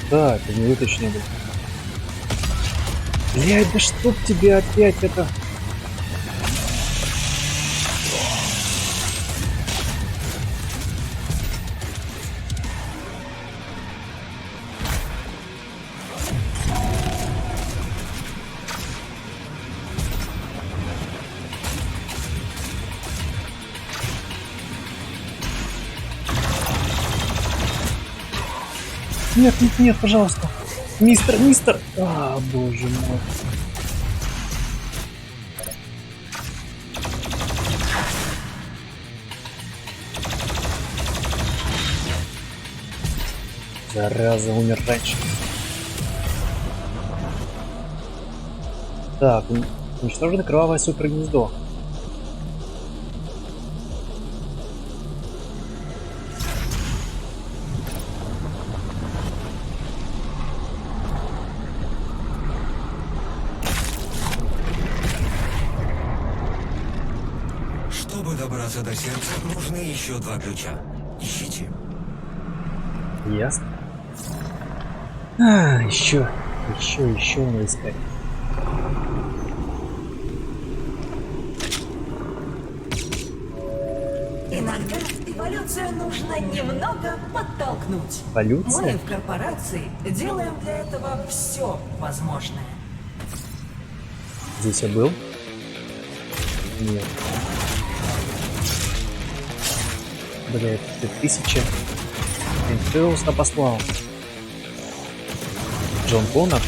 [SPEAKER 1] Да, это не выточно было. Блядь, да чтоб тебе опять это... Нет, нет, нет, пожалуйста. Мистер. А, боже мой. Зараза, умер раньше. Так, уничтожено кровавое супергнездо.
[SPEAKER 3] Чтобы добраться до сердца, нужны еще 2 ключа. Ищите.
[SPEAKER 1] Ясно. А, еще надо искать.
[SPEAKER 5] Иногда эволюцию нужно немного подтолкнуть.
[SPEAKER 1] Эволюция?
[SPEAKER 5] Мы в корпорации делаем для этого все возможное.
[SPEAKER 1] Здесь я был? Нет. Бля, это 1000. Инфеуса послал. Джон Коннор.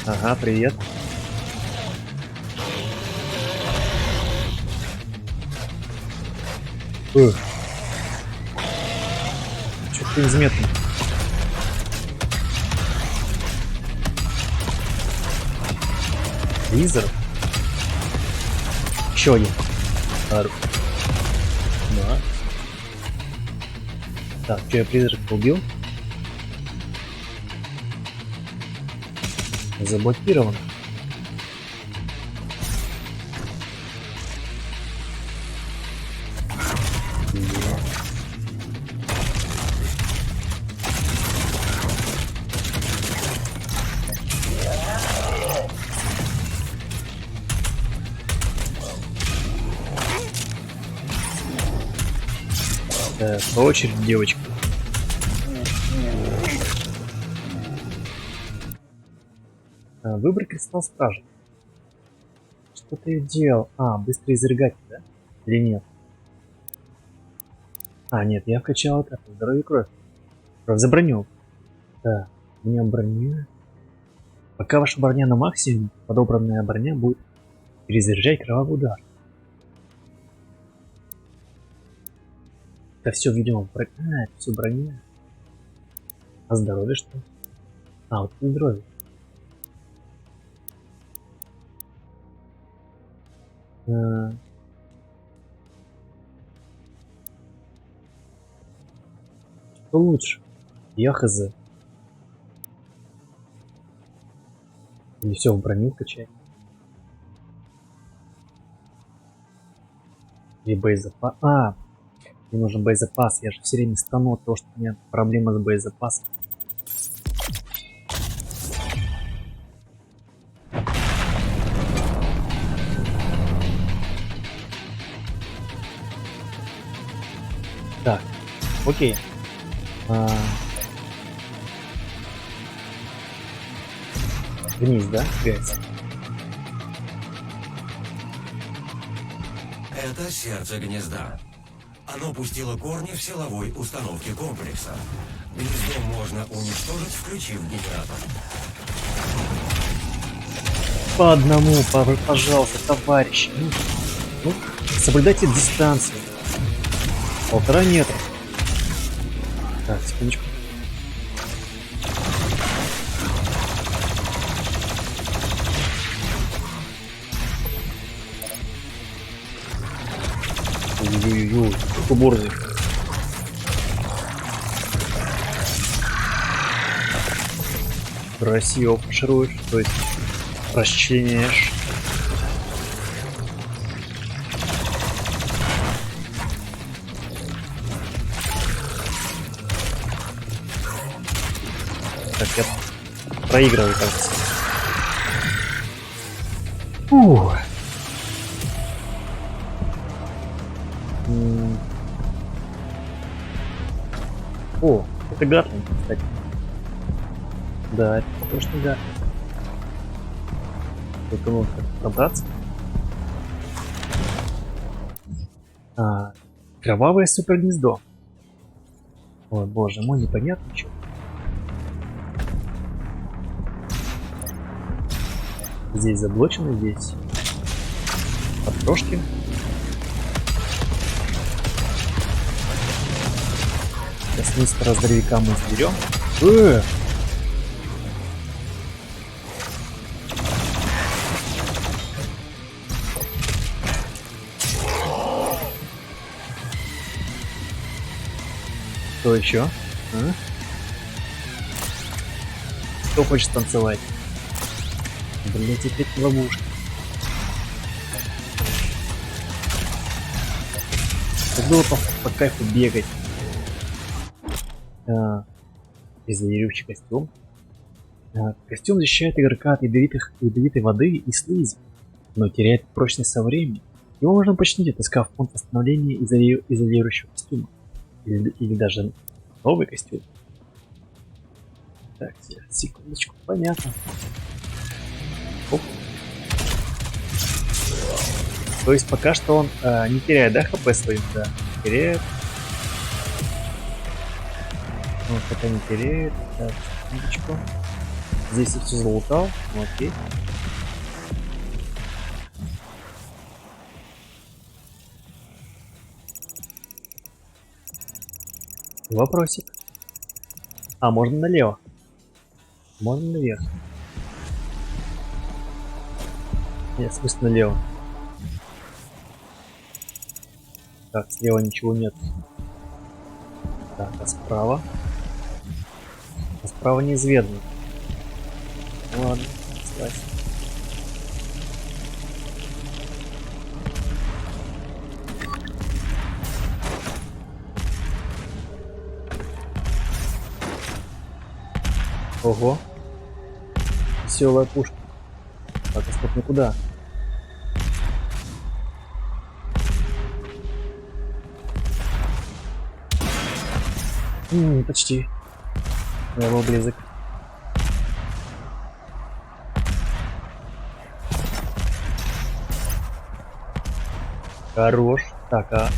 [SPEAKER 1] Ага, привет. Чё-то незаметно. Визор. Еще один. Да. Так, что я призрака убил? Заблокирован. По очереди, девочка. Выбрать кристалл стражи. Что ты делал? Быстрый изрыгатель, да? Или нет? Нет, я вкачал это. Здоровье и кровь. Кровь за броню. Да, у меня броня. Пока ваша броня на максимуме, подобранная броня будет перезаряжать кровавый удар. Это все, видимо, это все броня. А здоровье что? Вот это здоровье. Что лучше? Я хз. Или все в броню качать? Или боезапас? Мне нужен боезапас. Я же все время стану от того, что у меня проблема с боезапасом. Так, окей. Вниз, да? Грязь.
[SPEAKER 3] Это сердце гнезда. Оно пустило корни в силовой установке комплекса. Гнездо можно уничтожить, включив генератор.
[SPEAKER 1] По одному, пожалуйста, товарищи. Ну, соблюдайте дистанцию. 1,5 метра. Так, секундочку. Ой-ой-ой, какой борзый. Красиво фаршируешь, то есть расчленяешь. Так, я проигрываю, кажется. Фух. О, это Гатлинг, кстати. Да, это точно Гатлинг. Только нужно пробраться. Кровавое супергнездо. Ой, боже мой, непонятно что. Здесь заблочено, здесь подпрошки. Сейчас мистера здоровяка мы сберем. Что еще? Кто хочет танцевать? Блин, теперь ловушка. Так было по кайфу бегать. Изолирующий костюм. Костюм защищает игрока от ядовитой воды и слизи, но теряет прочность со временем. Его можно починить, отыскав пункт восстановления изолирующего костюма. Или даже новый костюм. Так, секундочку, понятно. Оп. То есть пока что он не теряет, да, хп свою? Да, теряет. Он пока не теряет. Так, секундочку. Здесь я все залутал. Ну, окей. Вопросик. Можно налево. Можно наверх. Нет, смысл налево. Так, слева ничего нет. Так, а справа? А справа неизвестно. Ладно, кстати. Ого. Веселая пушка. Так, а стоп, никуда. Почти. Я был близок. Хорош. Так, а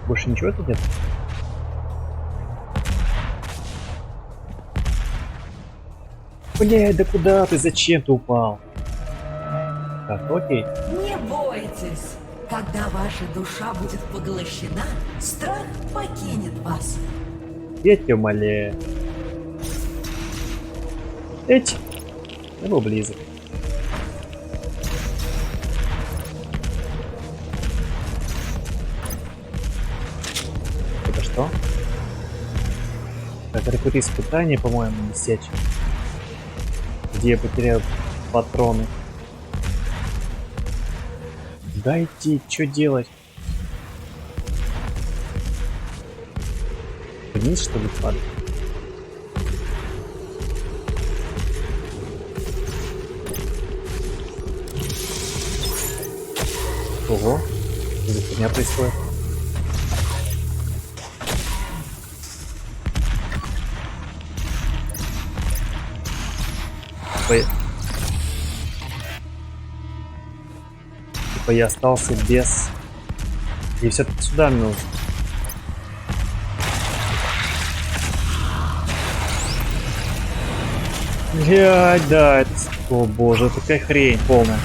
[SPEAKER 1] больше ничего тут нет? Блядь, да куда ты? Зачем ты упал? Так, окей.
[SPEAKER 5] Не бойтесь. Когда ваша душа будет поглощена, страх покинет вас.
[SPEAKER 1] Я тебя умоляю. Эть. Я был близок. Это что? Это какое-то испытание, по-моему, висячее. Где я потерял патроны. Дайте, что делать? Вниз, что ли, падать? Ого, что за фигня происходит? Типа я остался без... И все-таки сюда мне нужно. Блядь, да, это... О боже, это такая хрень полная.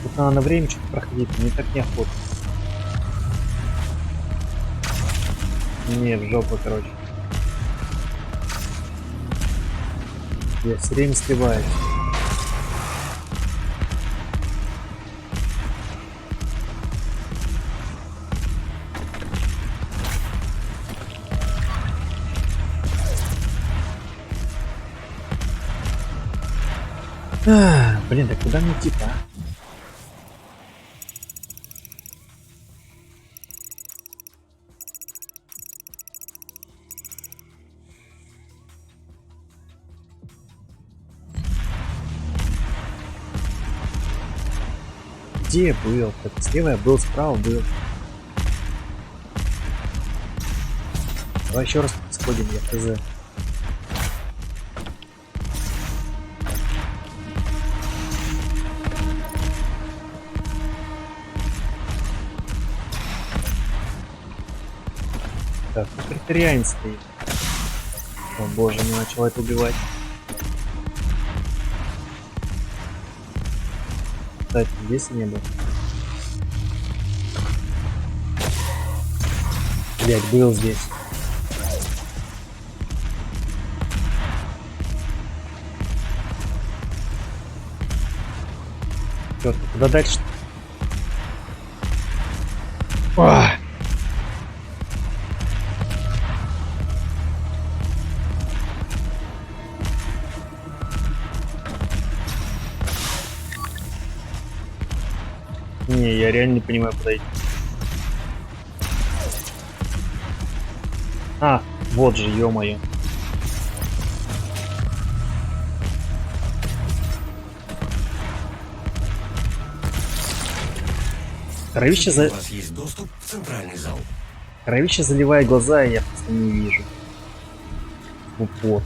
[SPEAKER 1] Тут надо на время что-то проходить, мне так неохота. Не, в жопу, короче. Я все время сливаюсь. Блин, так куда мне идти-то, а? Где я был? Так, слева я был, справа был. Давай еще раз сходим, я хз. Так, прекарианец стоит. О боже, не начал это убивать. Кстати, здесь не было. Блять, был здесь. Чё, куда дальше? Ах! Не, я реально не понимаю, куда идти. А, вот же, ё-моё. Кровище
[SPEAKER 3] У вас есть доступ в центральный зал.
[SPEAKER 1] Кровище заливает глаза, и я просто не вижу. Упор.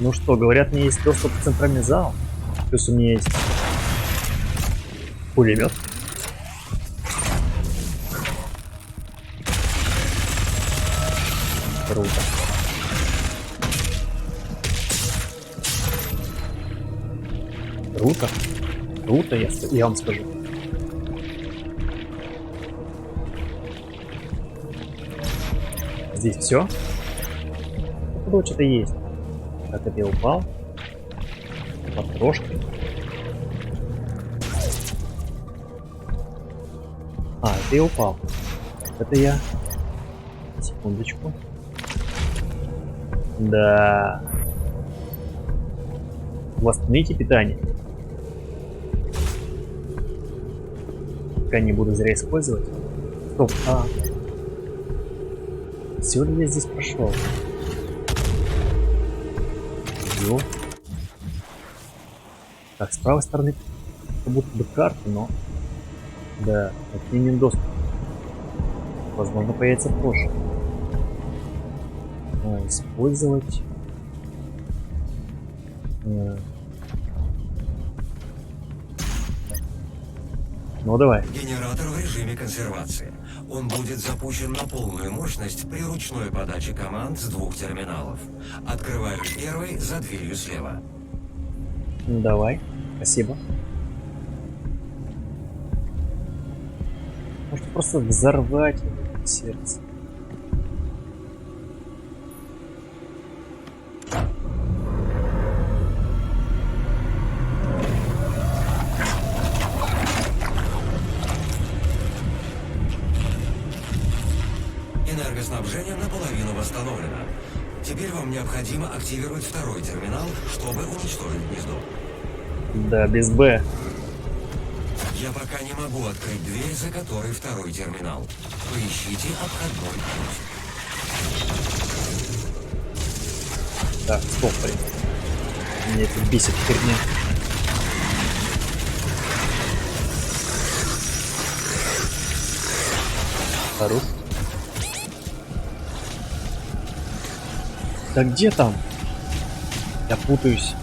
[SPEAKER 1] Ну что, говорят, мне есть доступ в центральный зал. Плюс у меня есть пулемет. Круто. Круто. Круто, я вам скажу. Здесь все. Тут что-то есть. Так, это я упал. Потрошкой. А, это я упал. Это я. Секундочку. Да. Восстановите питание. Пока не буду зря использовать. Стоп, все ли я здесь прошел? Йо. Так, с правой стороны как будто бы карта, но... Да, отменен доступ. Возможно, появится позже. Использовать... Ну давай.
[SPEAKER 3] Генератор в режиме консервации. Он будет запущен на полную мощность при ручной подаче команд с 2 терминалов. Открываю первый за дверью слева.
[SPEAKER 1] Давай. Спасибо. Может просто взорвать сердце.
[SPEAKER 3] Энергоснабжение наполовину восстановлено. Теперь вам необходимо активировать второй терминал, чтобы уничтожить гнездо.
[SPEAKER 1] Да, без Б.
[SPEAKER 3] Я пока не могу открыть дверь, за которой второй терминал. Поищите обходной путь.
[SPEAKER 1] Так, стоп, блин. Меня это бесит херня. Хорош. Да где там? Я путаюсь.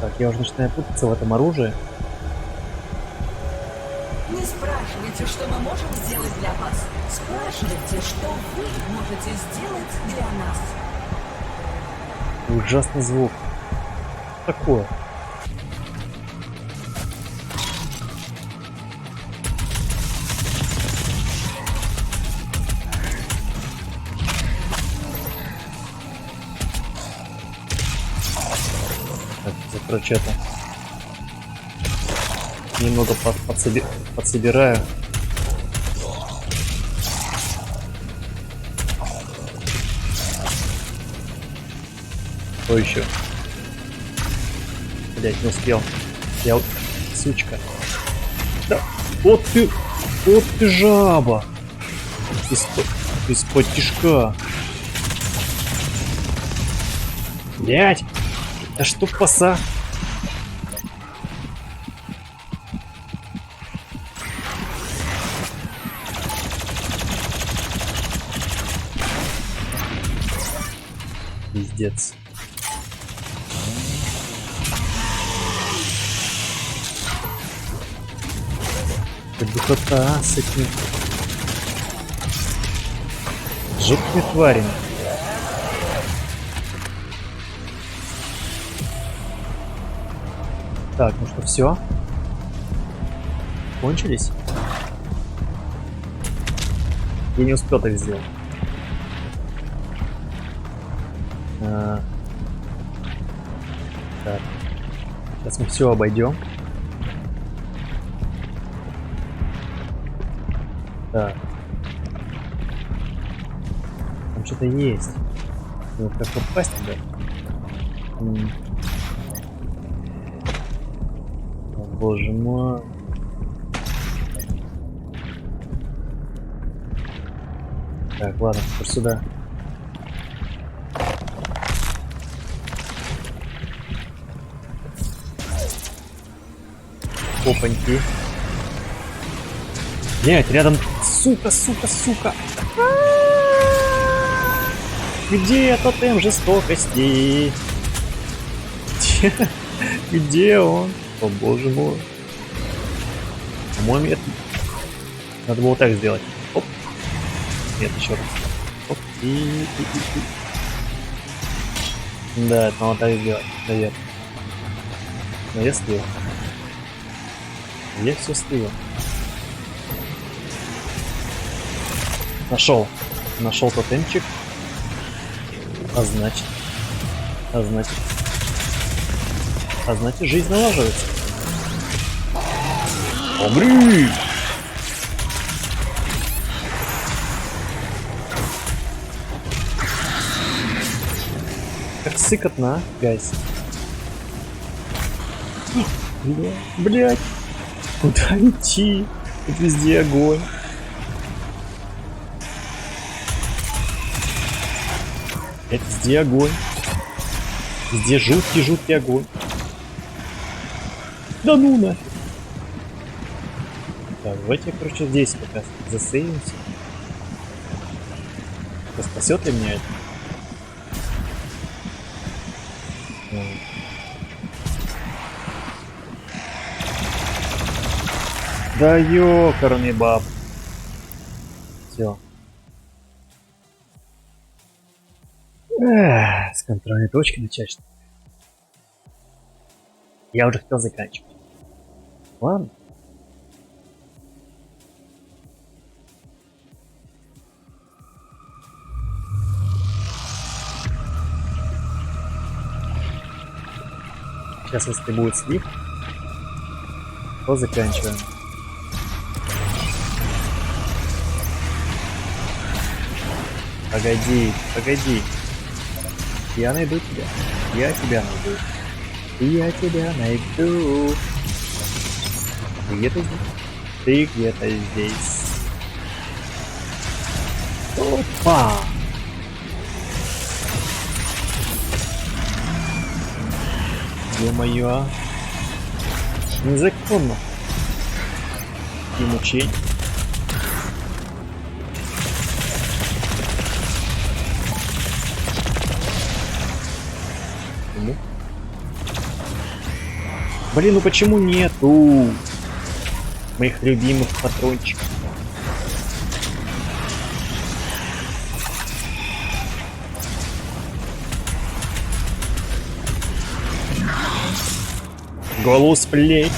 [SPEAKER 1] Так, я уже начинаю путаться в этом оружии.
[SPEAKER 5] Не спрашивайте, что мы можем сделать для вас. Спрашивайте, что вы можете сделать для нас.
[SPEAKER 1] Ужасный звук. Такое. Так, короче, это немного подсобираю. Что еще? Блять, не успел. Я... Сучка. Да. Вот ты жаба. Из-под тишка. Блять. Да что паса? Пиздец. Духота с этими жуткими тварями. Так, ну что, все? Кончились? Я не успел так сделать. Так. Сейчас мы все обойдем. Так. Там что-то есть. Ну, как попасть туда? О, боже мой. Так, ладно, теперь сюда. Опаньки. Блять, рядом... Сука. Где тотем жестокости? Где он? О боже мой. По-моему, это... Надо было так сделать. Оп. Нет, еще раз. Оп. И. Да, это надо так сделать. Наверное. Но я слил. Я все слил. Нашел тотемчик. А значит... А значит жизнь налаживается. Умри! Как сыкотно, а, гайс. Блять. Куда идти? Тут везде огонь. Это везде огонь. Везде жуткий огонь. Да ну нафиг. Так, давайте, короче, здесь пока засейвимся. Это спасет ли меня это? Да ёкарный баб. Все. С контрольной точки начать. Что ли? Я уже хотел заканчивать. Ладно. Сейчас, если будет слив, то заканчиваем. Погоди. Я найду тебя. Я тебя найду. Ты где-то здесь? Ты где-то здесь. Опа! Ё-моё. Незаконно. И мучень. Блин, ну почему нету моих любимых патрончиков? Голову с плеч.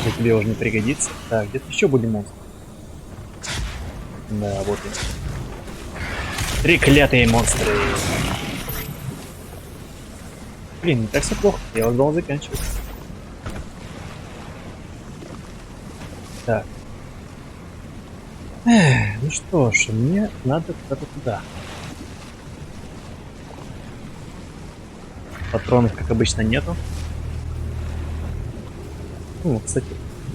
[SPEAKER 1] Это тебе уже не пригодится. Так, где-то еще были монстры. Да, вот они. Треклятые монстры. Блин, не так все плохо. Я вот должен заканчивать. Так. Ну что ж, мне надо куда-то туда. Патронов, как обычно, нету. Ну, кстати,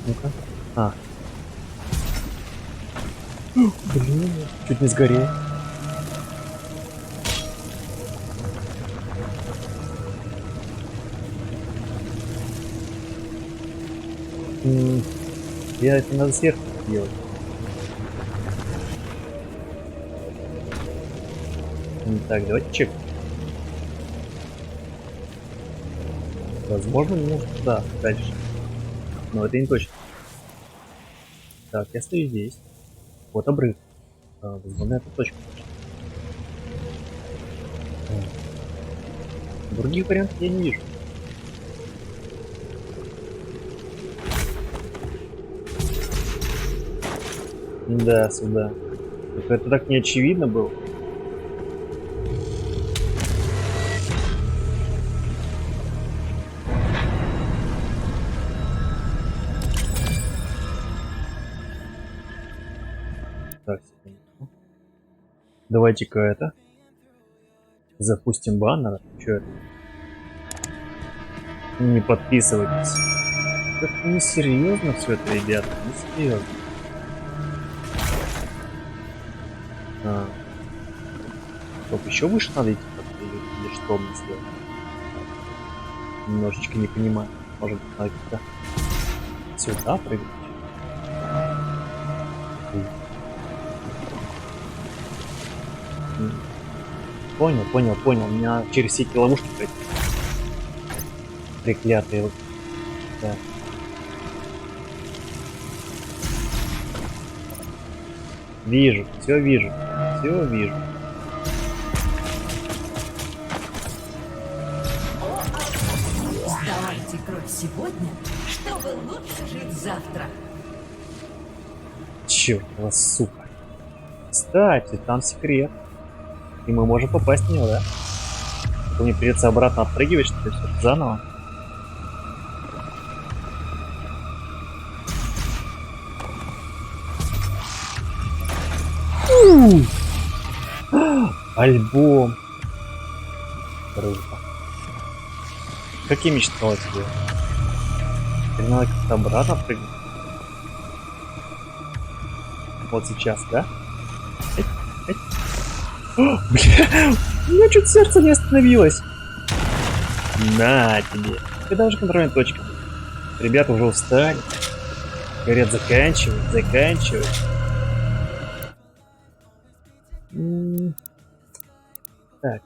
[SPEAKER 1] ну-ка. Блин, чуть не сгорел. Я это надо сверху делать. Так, давайте чек. Возможно, мне нужно туда, дальше. Но это не точно. Так, я стою здесь. Вот обрыв. Возможно, это точка. Других вариантов я не вижу. Да, сюда. Это так не очевидно было. Так, секундочку. Давайте-ка это. Запустим баннер. Чё это? Не подписывайтесь. Это не серьезно все это, ребята. Не серьезно. Стоп, еще выше надо идти или что мне сделать? Немножечко не понимаю. Может быть, надо как-то сюда прыгать? Понял. У меня через все эти ловушки пройти. Треклятые вот. Да. Вижу, все вижу.
[SPEAKER 5] сегодня, чтобы лучше жить завтра.
[SPEAKER 1] Чёртова сука. Кстати, там секрет. И мы можем попасть в него, да? То мне придется обратно отпрыгивать, что ли, всё заново. Альбом. Круто. Как я мечтал о тебе. Теперь надо как-то обратно прыгнуть. Вот сейчас, да? Эй, эй. О, бля, у меня чуть сердце не остановилось. На тебе. Когда уже контрольная точка? Ребята уже устали. Говорят, заканчивать, заканчивать. Так,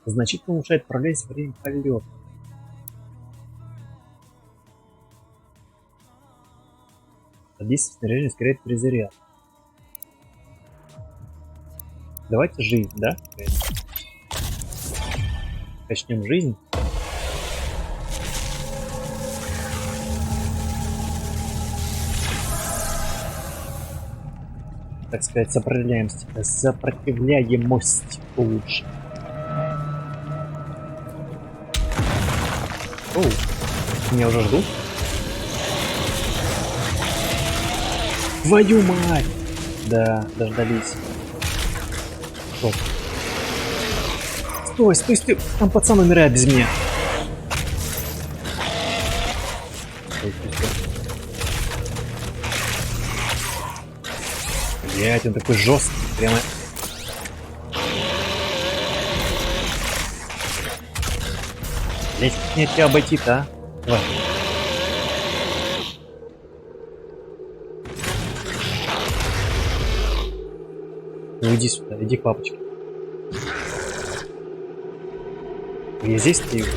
[SPEAKER 1] значительно улучшает управление во время полета. Действие снаряжения ускоряет перезаряд. Давайте жизнь, да? Начнем жизнь. Так сказать, сопротивляемость лучше. Оу, меня уже ждут? Твою мать! Да, дождались. Стоп. Стой, стой, стой! Там пацан умирает без меня. Стой, стой, стой. Блять, он такой жесткий, прямо. Блять, как мне тебя обойти-то, а? Давай. Ну иди сюда, иди к папочке. Я здесь стою.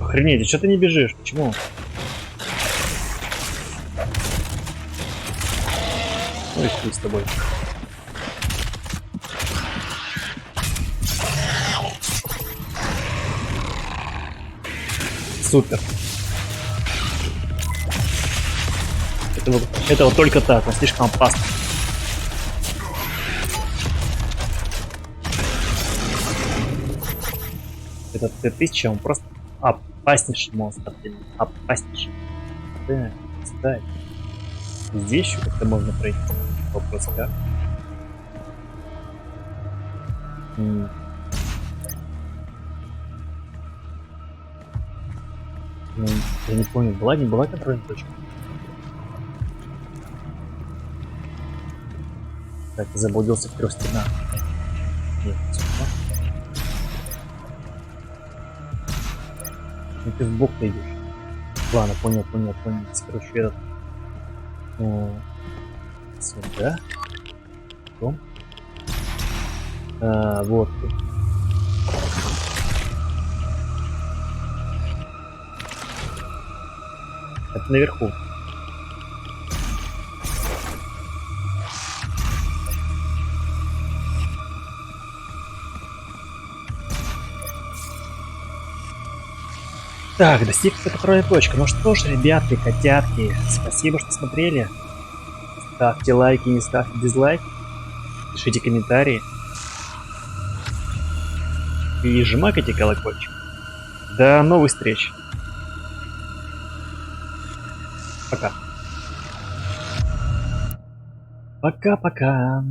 [SPEAKER 1] Охренеть, что ты не бежишь? Почему? Ну и хуй с тобой. Супер. Это вот только так, он слишком опасно. Это Т-1000, он просто опаснейший монстр. Опаснейший. Так, кстати. Здесь еще как-то можно пройти. Вопрос как? Ну, я не понял, была не была контрольная точка? Так, я заблудился в 3 стенах. Нет, сюда. Ну ты в бок-то идешь. Ладно, понял. Короче, этот. Сюда. Потом. Вот ты. Это наверху. Так, достигнута контрольная точка. Ну что ж, ребятки, котятки, спасибо, что смотрели. Ставьте лайки, не ставьте дизлайки. Пишите комментарии. И жмакайте колокольчик. До новых встреч. Пока. Пока-пока.